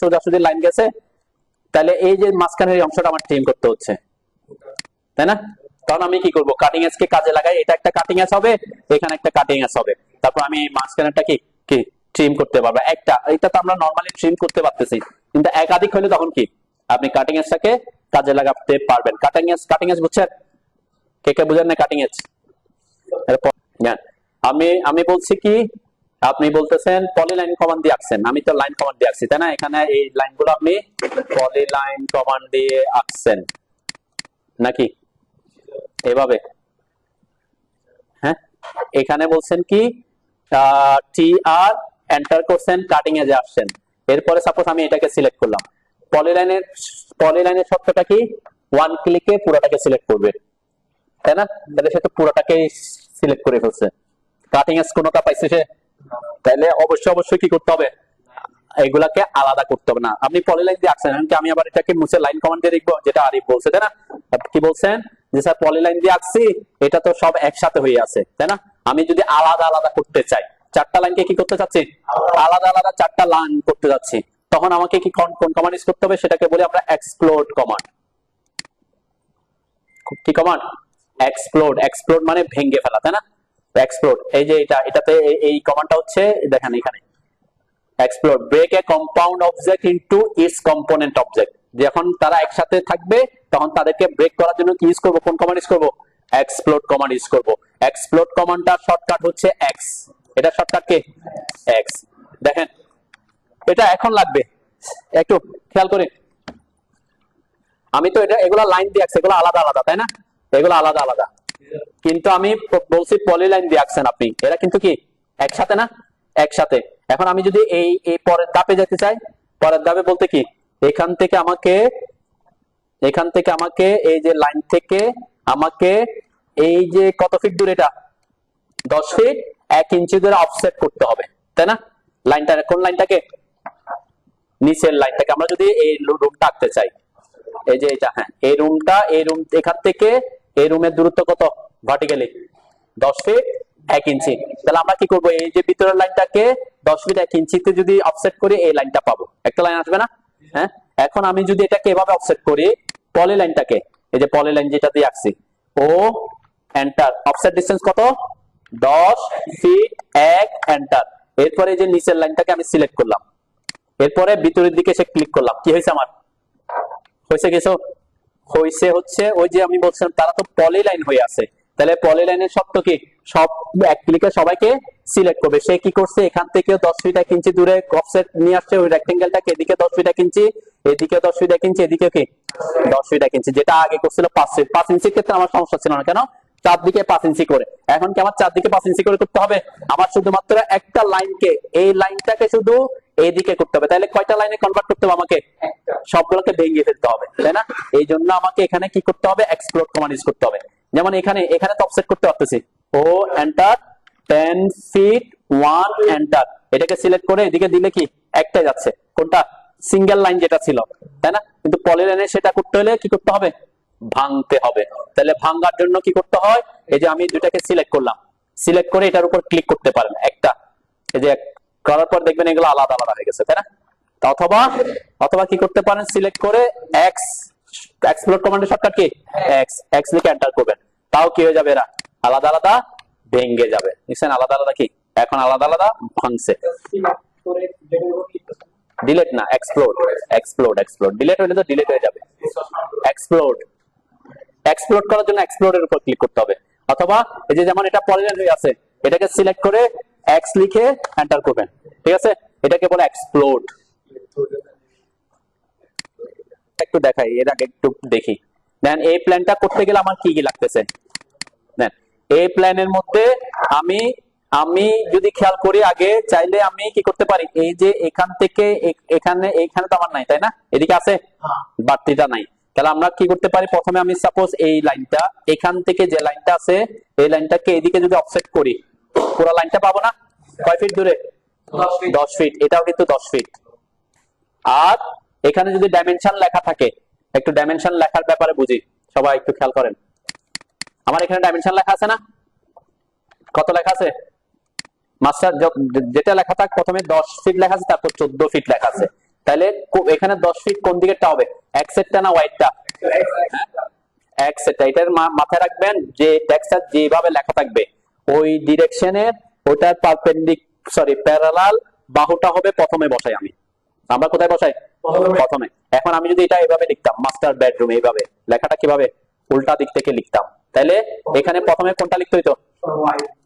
সোজাসুজি লাইন গেছে, তাহলে এই যে মাঝখানের এই অংশটা আমার ট্রিম করতে হচ্ছে, তাই না? তখন আমি কি করব, কাটিং এজ কে কাজে লাগাই, এটা একটা কাটিং এজ হবে, এখানে একটা কাটিং এজ হবে, তারপর আমি মাঝখানেরটা কি কি ট্রিম করতে পারবো একটা। এটা তো আমরা নরমালি ট্রিম করতে পারতেছি, কিন্তু একাধিক হলে তখন কি আপনি কাটিং এজটাকে কাজে লাগাতে পারবেন। কাটিং এজ বুঝছেন? কে কে বুঝেন না কাটিং এজ? আমি বলছি কি, আপনি বলতেছেন পলিলাইন কমান্ড দিয়ে আঁকছেন, আমি তো লাইন কমান্ড দিয়ে আঁকছি, তাই না? এখানে এই লাইনগুলো আপনি পলিলাইন কমান্ড দিয়ে আঁকছেন নাকি এভাবে? হ্যাঁ, এখানে বলছেন কি টি আর এন্টার করছেন, কাটিং এজে আসছেন, এরপরে সাপোজ আমি এটাকে সিলেক্ট করলাম। পলিলাইনের শর্তটা কি, ওয়ান ক্লিকে পুরোটাকে সিলেক্ট করবে, তাই না? তাহলে সে তো পুরোটাকেই সিলেক্ট করে ফেলছে, কাটিং এজ কোনটা পাইছে সে। তাহলে অবশ্যই কি করতে হবে, এগুলাকে আলাদা করতে হবে না। আপনি পলিলাইন দিয়ে আঁকছেন, এমনকি আমি আবার এটাকে মুছে লাইন কমান্ড দিয়ে লিখবো, যেটা আরিফ বলছে, তাই না? কি বলছেন যে স্যার পলিলাইন দিয়ে আঁকছি, এটা তো সব একসাথে হয়ে আছে, তাই না? আমি যদি আলাদা আলাদা করতে চাই, চারটা লাইনকে কি করতে চাচ্ছি, আলাদা আলাদা চারটা লাইন করতে যাচ্ছি, তখন আমাকে কি কোন কমান্ড ইউজ করতে হবে, সেটাকে বলি আমরা এক্সপ্লোড কমান্ড। কি কমান্ড? এক্সপ্লোড। এক্সপ্লোড মানে ভেঙে ফেলা, তাই না? এক্সপ্লোড, এই যে এটাতে এই কমান্ডটা হচ্ছে, দেখেন এখানে explode, break a compound object into its component object. যখন তারা একসাথে থাকবে তখন তাদেরকে ব্রেক করার জন্য কি ইউজ করব, কোন কমান্ড ইউজ করব, এক্সপ্লোড কমান্ড ইউজ করব। এক্সপ্লোড কমান্ডটার শর্টকাট হচ্ছে এক্স, এটা শর্টকাট কি এক্স। দেখেন এটা এখন লাগবে, একটু খেয়াল করে, আমি তো এগুলা লাইন দিয়ে আঁকছি, এগুলো আলাদা আলাদা, তাই না? এগুলো আলাদা আলাদা, কিন্তু আমি বলছি পলিলাইন দিয়ে আঁকছেন আপনি, এরা কিন্তু কি একসাথে না, একসাথে। এখন আমি যদি এই পরের ধাপে যেতে চাই, পরের ধাপে বলতে কি, এখান থেকে আমাকে এই যে লাইন থেকে আমাকে এই যে কত ফিট দূরে, এটা 10 ফিট 1 ইঞ্চি ধরে অফসেট করতে হবে, তাই না? লাইনটা, কোন লাইনটাকে, নিচের লাইনটাকে। আমরা যদি এই রুমটা আঁকতে চাই, এই যে এটা, হ্যাঁ এই রুম এখান থেকে এই রুমের দূরত্ব কত ভার্টিক্যালি, 10 ফিট 1 ইঞ্চি। তাহলে আমরা কি করব, এই যে ভিতরের লাইনটাকে 10 ফিট 1 ইঞ্চিতে যদি অফসেট করি, এই লাইনটা পাবো, একটা লাইন আসবে না? হ্যাঁ, এখন আমি যদি এটাকে এভাবে অফসেট করি, পলি লাইনটাকে, এই যে পলি লাইন যেটা দিয়ে আঁকছি, ও এন্টার, অফসেট ডিসটেন্স কত, 10 ফিট 1 এন্টার। এরপরে এই যে নিচের লাইনটাকে আমি সিলেক্ট করলাম, এরপরে ভিতরের দিকে এসে ক্লিক করলাম, কি হয়েছে আমার, হয়েছে কিছু হয়েছে, হচ্ছে ওই যে আমি বলছিলাম তারা তো পলি লাইন হয়ে আছে, তাহলে পলি লাইনের শর্ত কি, সব এক ক্লিকে সবাইকে সিলেক্ট করবে। সে কি করছে, এখান থেকে 10 ফিট 1 ইঞ্চি দূরে অফসেট নিয়ে আসছে, ওই রেক্টেঙ্গেলটাকে এদিকে 10 ফিট 1 ইঞ্চি, এদিকে 10 ফিট 1 ইঞ্চি, এদিকে কি 10 ফিট 1 ইঞ্চি, যেটা আগে করছিল 5 ফিট। 5 ইঞ্চির ক্ষেত্রে আমার সমস্যা ছিল না, কেন, চারদিকে 5 ইঞ্চি করে। এখন কি আমার চারদিকে 5 ইঞ্চি করে করতে হবে, আমার শুধুমাত্র একটা লাইনকে, এই লাইনটাকে শুধু এইদিকে করতে হবে। তাহলে কয়টা লাইনে কনভার্ট করতে হবে আমাকে, সবগুলোকে ভেঙে ফেলতে হবে, তাই না? এই জন্য আমাকে এখানে কি করতে হবে, এক্সপ্লোড কমান্ড ইউজ করতে হবে। যেমন এখানে তো অফসেট করতে পারতেছি, ও এন্টার 10 ফিট 1 এন্টার, এটাকে সিলেক্ট করে এদিকে দিলে কি একটাই যাচ্ছে, কোনটা, সিঙ্গেল লাইন যেটা ছিল, তাই না? কিন্তু পলিলাইনে সেটা করতে হলে কি করতে হবে, ভাঙতে হবে। তাহলে ভাঙার জন্য কি করতে হয়, এই যে আমি দুটাকে সিলেক্ট করলাম, সিলেক্ট করে এটার উপর ক্লিক করতে পারেন একটা, এই যে করার পর দেখবেন এগুলো আলাদা আলাদা হয়ে গেছে, তাই না? অথবা কি করতে পারেন, সিলেক্ট করে এক্স, এক্সপ্লোড কমান্ডের শর্টকাট কি এক্স লিখে এন্টার করবেন, তাও কি হয়ে যাবে, এরা আলাদা আলাদা ভেঙে যাবে। দেখছেন আলাদা আলাদা কি এখন আলাদা আলাদা ভাঙছে। ডিলিট না, এক্সপ্লোড, ডিলিট হলে তো ডিলিট হয়ে যাবে। এক্সপ্লোড করার জন্য এক্সপ্লোডের উপর ক্লিক করতে হবে, অথবা এই যে যেমন এটা পলিলাইন হয়ে আছে, এটাকে সিলেক্ট করে এক্স লিখে এন্টার করবেন, ঠিক আছে? এটাকে বলে এক্সপ্লোড। একটু দেখাই, এর আগে একটু দেখি। দেন এই প্ল্যানটা করতে গেলে আমার কি কি লাগতেছে, দেন এই প্ল্যানের মধ্যে আমি যদি খেয়াল করি, আগে চাইলে আমি কি করতে পারি, এই যে এখান থেকে এখানে তো আমার নাই, তাই না? এদিকে আছে, বাড়তিটা নাই। তাহলে আমরা কি করতে পারি, প্রথমে আমি সাপোজ এই লাইনটা, এখান থেকে যে লাইনটা আছে এই লাইনটাকে এদিকে যদি অফসেট করি, পুরো লাইনটা পাবো না, কয় ফিট দূরে, 10 ফিট, এটাও কিন্তু 10 ফিট। আর এখানে যদি ডাইমেনশন লেখা থাকে, একটু ডাইমেনশন লেখার ব্যাপারে বুঝি, সবাই একটু খেয়াল করেন। আমার এখানে ডাইমেনশন লেখা আছে না, কত লেখা আছে, মাস্টার যেটা লেখা থাক, প্রথমে 10 ফিট লেখা আছে, তারপর 14 ফিট লেখা আছে। তাহলে এখানে 10 ফিট কোন দিকেরটা হবে, এক্স এরটা না ওয়াইটা, এক্স এরটা। এটার মাথায় রাখবেন যে টেক্সট যেভাবে লেখা থাকবে ওই ডিরেকশনের, ওটার প্যারালাল বাহুটা হবে প্রথমে বসাই আমি, আমরা কোথায় বসাই, প্রথমে। এখন আমি যদি এটা এভাবে লিখতাম, মাস্টার বেডরুম, এইভাবে লেখাটা কিভাবে উল্টা দিক থেকে লিখতাম, তাহলে এখানে প্রথমে কোনটা লিখতে হইতো,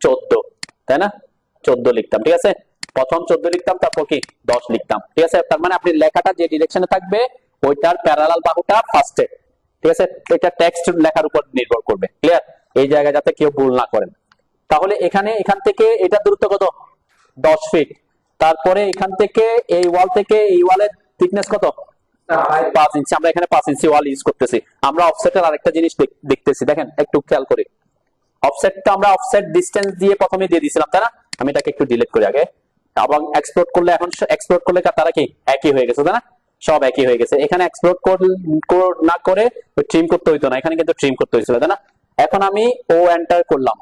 14, তাই না? 14 লিখতাম, ঠিক আছে? প্রথম 14 লিখতাম, তারপর কি 10 লিখতাম, ঠিক আছে? তার মানে আপনি লেখাটা যে ডিরেকশনে থাকবে ওইটার প্যারালাল বাহুটা ফার্স্টে, ঠিক আছে? এটা টেক্সট লেখার উপর নির্ভর করবে, ক্লিয়ার? এই জায়গায় যাতে কেউ ভুল না করেন। তাহলে এখান থেকে এটা দূরত্ব কত, 10 ফিট। তারপরে এখান থেকে এই ওয়াল থেকে এই ওয়ালের থিকনেস কত, 5 ইঞ্চি, আমরা এখানে 5 ইঞ্চি ওয়াল ইউজ করতেছি। আমরা অফসেটের আরেকটা জিনিস দেখতেছি, দেখেন একটু খেয়াল করে। অফসেটটা আমরা অফসেট ডিসটেন্স দিয়ে প্রথমে দিয়ে দিয়েছিলাম, তাই না? আমি এটাকে একটু ডিলিট করি আগে, এবং এক্সপ্লোর করলে, এখন এক্সপ্লোর করলে তারা কি একই হয়ে গেছে, তাই না? সব একই হয়ে গেছে। এখানে এক্সপ্লোর না করে ট্রিম করতে হইতো না, এখানে কিন্তু ট্রিম করতে হয়েছিল, তাই না? এখন আমি ও এন্টার করলাম।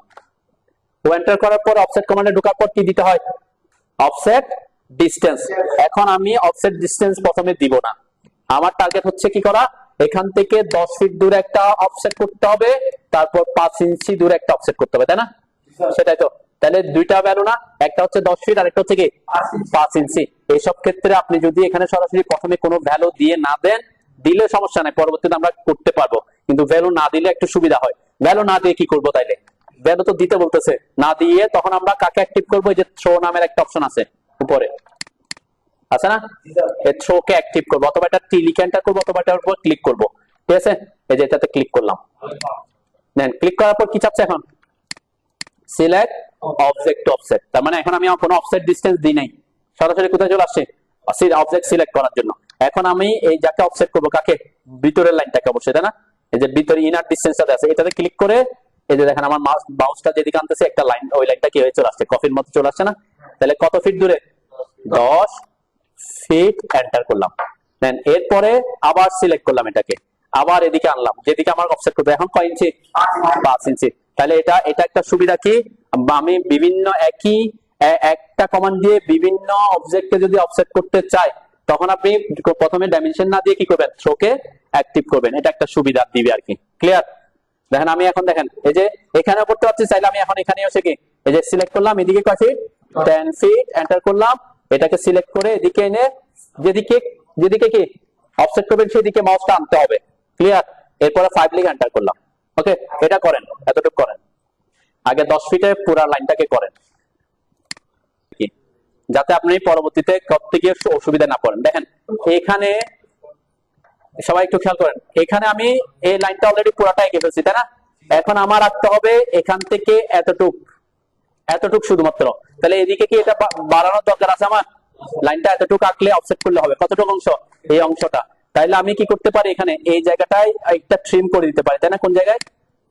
ও এন্টার করার পর অফসেট কমান্ডে ঢোকার পর কি দিতে হয়? Offset distance. এখন আমি অফসেট ডিসটেন্স প্রথমে দিব না, আমার টার্গেট হচ্ছে কি করা, এখান থেকে 10 ফিট দূরে একটা অফসেট করতে হবে, তারপর 5 ইঞ্চি দূরে একটা অফসেট করতে হবে, তাই না? সেটাই তো। তাহলে দুইটা ভ্যালু না, একটা হচ্ছে 10 ফিট আর একটা হচ্ছে কি 5 ইঞ্চি। এইসব ক্ষেত্রে আপনি যদি এখানে সরাসরি প্রথমে কোনো ভ্যালু দিয়ে না দেন, দিলে সমস্যা নাই, পরবর্তীতে আমরা করতে পারবো, কিন্তু ভ্যালু না দিলে একটু সুবিধা হয়। ভ্যালু না দিয়ে কি করবো তাইলে? ভ্যালু তো দিতে বলতেছে, না দিয়ে তখন আমরা কাকে অ্যাক্টিভ করবো? এই যে থ্রো নামের একটা অপশন আছে উপরে, আছে না? এই থ্রো কে অ্যাক্টিভ করবো, অথবা এটা টি লিখে এন্টার করবো, অথবা এটার উপর ক্লিক করবো, ঠিক আছে? এই যে এটাতে ক্লিক করলাম, দেন ক্লিক করার পর কি চাচ্ছে এখন? Select object to offset. তার মানে এখন আমি কোনো অফসেট ডিসটেন্স দিই নাই, সরাসরি কোথায় চলে আসছে? অবজেক্ট সিলেক্ট করার জন্য। এখন আমি এই যাকে অফসেট করবো, কাকে? ভিতরের লাইনটাকে অবশ্যই, তাই না? এই যে ভিতরে ইনার ডিসটেন্সটা আছে, এটাতে ক্লিক করে এই যে দেখেন আমার মাউসটা যেদিকে আনতেছে একটা লাইন, ওই লাইনটা কি হয়ে চলে আসছে? কফির মতো চলে আসছে না? তাহলে কত ফিট দূরে? 10 ফিট এন্টার করলাম। দেন এরপরে আবার সিলেক্ট করলাম এটাকে, আবার এদিকে আনলাম যেদিকে আমার অফসেট করতে। এখন কয় ইঞ্চি? 5 ইঞ্চি। তাহলে এটা একটা সুবিধা কি, আমি বিভিন্ন একটা কমান্ড দিয়ে বিভিন্ন অবজেক্টকে যদি অফসেট করতে চাই, তখন আপনি প্রথমে ডাইমেনশন না দিয়ে কি করবেন? থ্রোকে অ্যাক্টিভ করবেন। এটা একটা সুবিধা দিবে আর কি। ক্লিয়ার? দেখেন আমি এখন দেখেন এই যে এখানে করতে পারছি, চাইলে আমি এখন এখানে এসে কি এই যে সিলেক্ট করলাম, এদিকে কয় ফিট? 10 ফিট এন্টার করলাম, এটাকে সিলেক্ট করে এদিকে এনে যেদিকে কি অফসেট করবেন সেদিকে মাউসটা আনতে হবে। ক্লিয়ার? এরপরে 5 লিখে এন্টার করলাম। ওকে, এটা করেন, এতটুকু করেন। আগে 10 ফিটে পুরো লাইনটাকে করেন, যাতে আপনি পরবর্তীতে করতে গিয়ে অসুবিধা না পড়েন। দেখেন এখানে সবাই একটু খেয়াল করেন, এখানে আমি এই লাইনটা অলরেডি পুরোটা এঁকে ফেলছি, তাই না? এখন আমার রাখতে হবে এখান থেকে এতটুক শুধুমাত্র। তাহলে এদিকে কি এটা বাড়ানোর দরকার আছে আমার? লাইনটা এতটুকু আঁকলে অফসেট করলে হবে। কতটুকু অংশ? এই অংশটা। তাইলে আমি কি করতে পারি, এখানে এই জায়গাটায় একটা ট্রিম করে দিতে পারি, তাই না? কোন জায়গায়?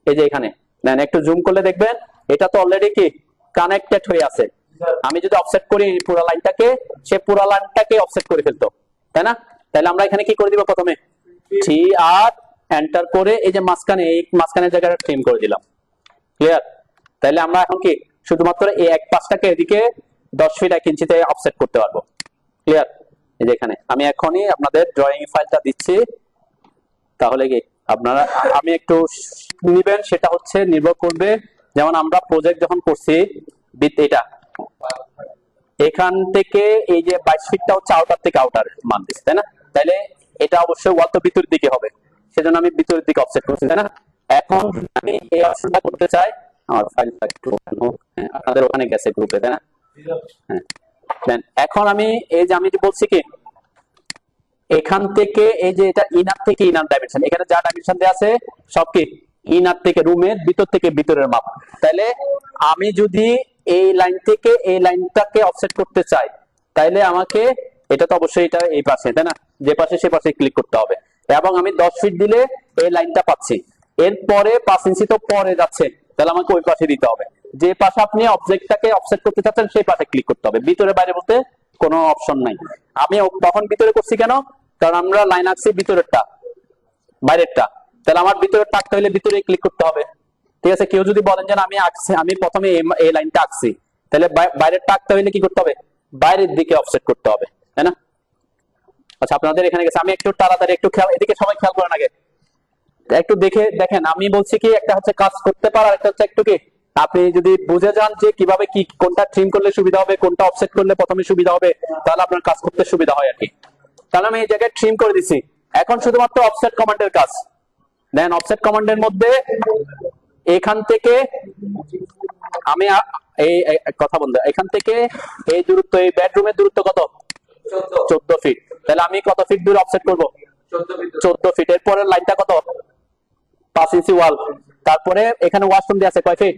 এই যে এখানে দেন একটু জুম করলে দেখবেন এটা তো অলরেডি কি কানেক্টেড হয়ে আছে। আমি যদি অফসেট করি পুরো লাইনটাকে, সে পুরো লাইনটাকে অফসেট করে ফেলতো, তাই না? তাহলে আমরা এখানে কি করে দিব? প্রথমে টি আর এন্টার করে এই যে মাঝখানের জায়গাটা ট্রিম করে দিলাম। ক্লিয়ার? তাহলে আমরা এখন কি শুধুমাত্র এই এক পাশটাকে এদিকে 10 ফিট 1 ইঞ্চিতে অফসেট করতে পারবো। ক্লিয়ার? এই যে এখানে আমি এখনই আপনাদের ড্রয়িং ফাইলটা দিচ্ছি, তাহলে কি আপনারা আমি একটু নিবেন, সেটা হচ্ছে নির্ভর করবে, যেমন আমরা প্রজেক্ট যখন করছি এটা এখান থেকে এই যে 22 ফিটটা হচ্ছে আউটার থেকে আউটার মান দিচ্ছে, তাই না? তাহলে এটা অবশ্যই ওয়াল তো ভিতরের দিকে হবে, সেজন্য আমি ভিতরের দিকে অফসেট করছি, তাই না? এখন আমি এই অপশনটা করতে চাই, আমার ফাইলটা একটু আপনাদের ওখানে গেছে গ্রুপে, তাই না? হ্যাঁ, দেন এখন আমি এই যে আমি যে বলছি কি এখান থেকে এই যে এটা ইনার থেকে ইনার ডাইমেনশন, এখানে যা ডাইমেনশন দেয়া আছে সব কি ইনার থেকে, রুমের ভিতর থেকে ভিতরের মাপ। তাহলে আমি যদি এই লাইন থেকে এই লাইনটাকে অফসেট করতে চাই, তাইলে আমাকে এটা তো অবশ্যই এটা এই পাশে, তাই না? যে পাশে সে পাশে ক্লিক করতে হবে, এবং আমি 10 ফিট দিলে এই লাইনটা পাচ্ছি। এরপরে 5 ইঞ্চি তো পরে যাচ্ছে, তাহলে আমাকে ওই পাশে দিতে হবে। যে পাশে আপনি অবজেক্টটাকে অফসেট করতে চাচ্ছেন সেই পাশে ক্লিক করতে হবে, ভিতরে বাইরে বলতে কোনো অপশন নাই। আমি তখন ভিতরে করছি কেন? কারণ আমরা লাইন আঁকছি ভিতরেরটা বাইরেরটা, তাহলে আমার ভিতরের টাকতে হলে ভিতরে ক্লিক করতে হবে। ঠিক আছে? কেউ যদি বলেন যে আমি আঁকছি, আমি প্রথমে এই লাইনটা আঁকছি, তাহলে বাইরের টাকতে হলে কি করতে হবে? বাইরের দিকে অফসেট করতে হবে, তাই না? আচ্ছা, আপনাদের এখানে গেছে, আমি একটু তাড়াতাড়ি একটু খেয়াল, এদিকে সবাই খেয়াল করেন আগে একটু দেখেন। আমি বলছি কি একটা হচ্ছে কাজ করতে পারা, একটা হচ্ছে একটু কি আপনি যদি বুঝে যান যে কিভাবে কি কোনটা ট্রিম করলে সুবিধা হবে, কোনটা অফসেট করলে প্রথমে সুবিধা হবে, তাহলে আপনার কাজ করতে সুবিধা হয় আর কি। তাহলে আমি এই জায়গায় ট্রিম করে দিছি, এখন শুধুমাত্র অফসেট কমান্ডের কাজ। দেন অফসেট কমান্ডের মধ্যে এখান থেকে আমি এই কথা বলতে, এখান থেকে এই দূরত্ব, এই বেডরুমের দূরত্ব কত? 14 ফিট। তাহলে আমি কত ফিট দূরে অফসেট করব? 14 ফিট। এর পরের লাইনটা কত? 5 ইঞ্চি ওয়াল। তারপরে এখানে ওয়াশরুম দিয়ে আছে কয় ফিট?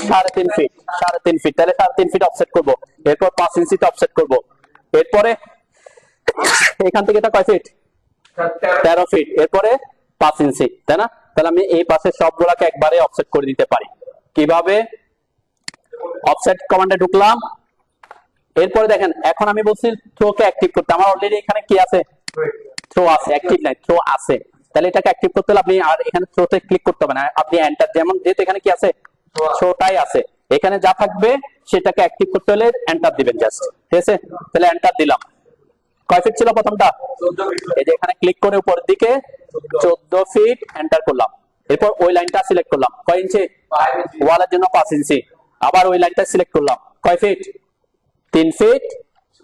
3.5 ফিট। 3.5 ফিট, তাহলে 3.5 ফিট অফসেট করব। এরপর 5 ইঞ্চিতে অফসেট করব। এরপরে এখান থেকে এটা কয় ফিট? 13 ফিট। এরপরে 5 ইঞ্চি, তাই না? তাহলে আমি এই পাশে সবগুলাকে একবারে অফসেট করে দিতে পারি। কিভাবে? অফসেট কমান্ডে ঢুকলাম। এরপরে দেখেন এখন আমি বলছি থ্রোকে অ্যাক্টিভ করতে। আমার অলরেডি এখানে কি আছে? থ্রো আছে, অ্যাক্টিভ নাই, থ্রো আছে। তাহলে এটাকে অ্যাক্টিভ করতে হলে আপনি আর এখানে থ্রোতে ক্লিক করতে হবে না, আপনি এন্টার, যেমন যেহেতু এখানে কি আছে? থ্রোটাই আছে, এখানে যা থাকবে সেটাকে অ্যাক্টিভ করতে হলে এন্টার দিবেন জাস্ট, ঠিক আছে? তাহলে এন্টার দিলাম। কয় ফিট ছিল প্রথমটা? এই যে এখানে ক্লিক করে উপরের দিকে 14 ফিট এন্টার করলাম। এরপর ওই লাইনটা সিলেক্ট করলাম, কয় ইঞ্চি? ওয়ালের জন্য 5 ইঞ্চি। আবার ওই লাইনটা সিলেক্ট করলাম, কয় ফিট? 3 ফিট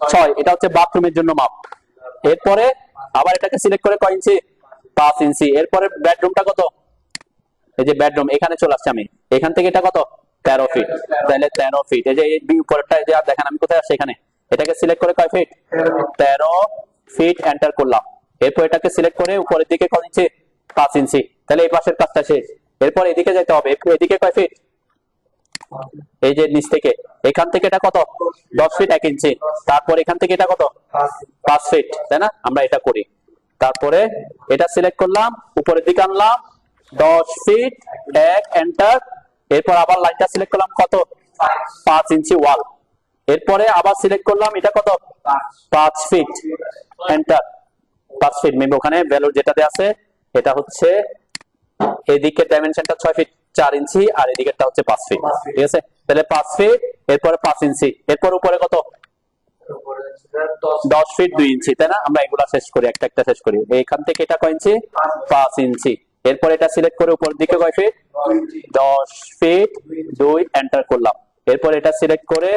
6। এটা হচ্ছে বাথরুমের জন্য মাপ। এরপরে আবার এটাকে সিলেক্ট করে কয় ইঞ্চি? 5 ইঞ্চি। এরপরে বেডরুমটা কত? এই যে বেডরুম, এখানে চলে আসছে আমি, এখান থেকে এটা কত? 13 ফিট। তাহলে 13 ফিট। এই যে এই উপরেরটা, এই যে দেখেন আমি কোথায় আসছি, এখানে। এটাকে সিলেক্ট করে কয় ফিট? 13 ফিট এন্টার করলাম। এরপর এটাকে সিলেক্ট করে উপরের দিকে কত ইঞ্চি? 5 ইঞ্চি। তাহলে এই পাশের কাজটা শেষ। এরপর এদিকে যেতে হবে, এদিকে কয় ফিট? এই যে নিচ থেকে, এখান থেকে এটা কত? 10 ফিট 1 ইঞ্চি। তারপর এখান থেকে এটা কত? 5 ফিট, তাই না? আমরা এটা করি। তারপরে এটা সিলেক্ট করলাম, উপরের দিকে আনলাম 10 ফিট 1 এন্টার। এরপর আবার লাইনটা সিলেক্ট করলাম, কত? 5 ইঞ্চি ওয়াল। এরপরে আবার সিলেক্ট করলাম, এটা কত? 5 ফিট এন্টার। 5 ফিট মেবি ওখানে ভ্যালু যেটাতে আছে এটা হচ্ছে, এদিকে ডাইমেনশনটা 6 ফিট 4 ইঞ্চি আর এদিকেরটা হচ্ছে 5 ফিট, ঠিক আছে? তাহলে 5 ফিট, এরপরে 5 ইঞ্চি, এরপর উপরে কত? 10 ফিট 2 ইঞ্চি, তাই না? আমরা এগুলা শেষ করি, একটা একটা শেষ করি। এখান থেকে এটা কয় ইঞ্চি? 5 ইঞ্চি। এরপর এটা সিলেক্ট করে উপর দিকে কয় ফিট? 10 ফিট 2 এন্টার করলাম। এরপর এটা সিলেক্ট করে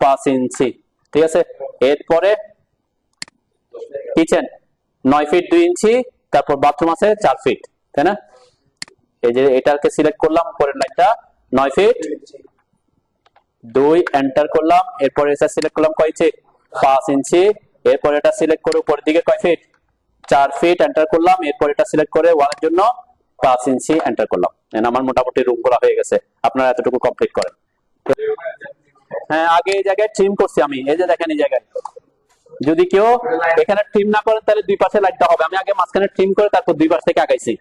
5 ইঞ্চি, ঠিক আছে? এরপরে কিচেন 9 ফিট 2 ইঞ্চি, তারপর বাথরুম আছে 4 ফিট, তাই না? এই যে এটাকে সিলেক্ট করলাম, উপরের লাইনটা 9 ফিট 2 এন্টার করলাম। এরপর এটা সিলেক্ট করলাম কয় ইঞ্চি? 5 ইঞ্চি। এরপর এটা সিলেক্ট করে উপরের দিকে কয় ফিট? 4 ফিট এন্টার করলাম। এরপর এটা সিলেক্ট করে ওয়ালের জন্য 5 ইঞ্চি এন্টার করলাম। আমার মোটামুটি রুম গুলো হয়ে গেছে, আপনারা এতটুকু কমপ্লিট করেন। হ্যাঁ, আগে এই জায়গায় ট্রিম করছি আমি, এই যে দেখেন এই জায়গায়। যদি কেউ এখানে ট্রিম না করেন তাহলে দুই পাশে লাইটটা হবে। আমি আগে মাঝখানে ট্রিম করে তারপর দুই পাশ থেকে আগাইছি।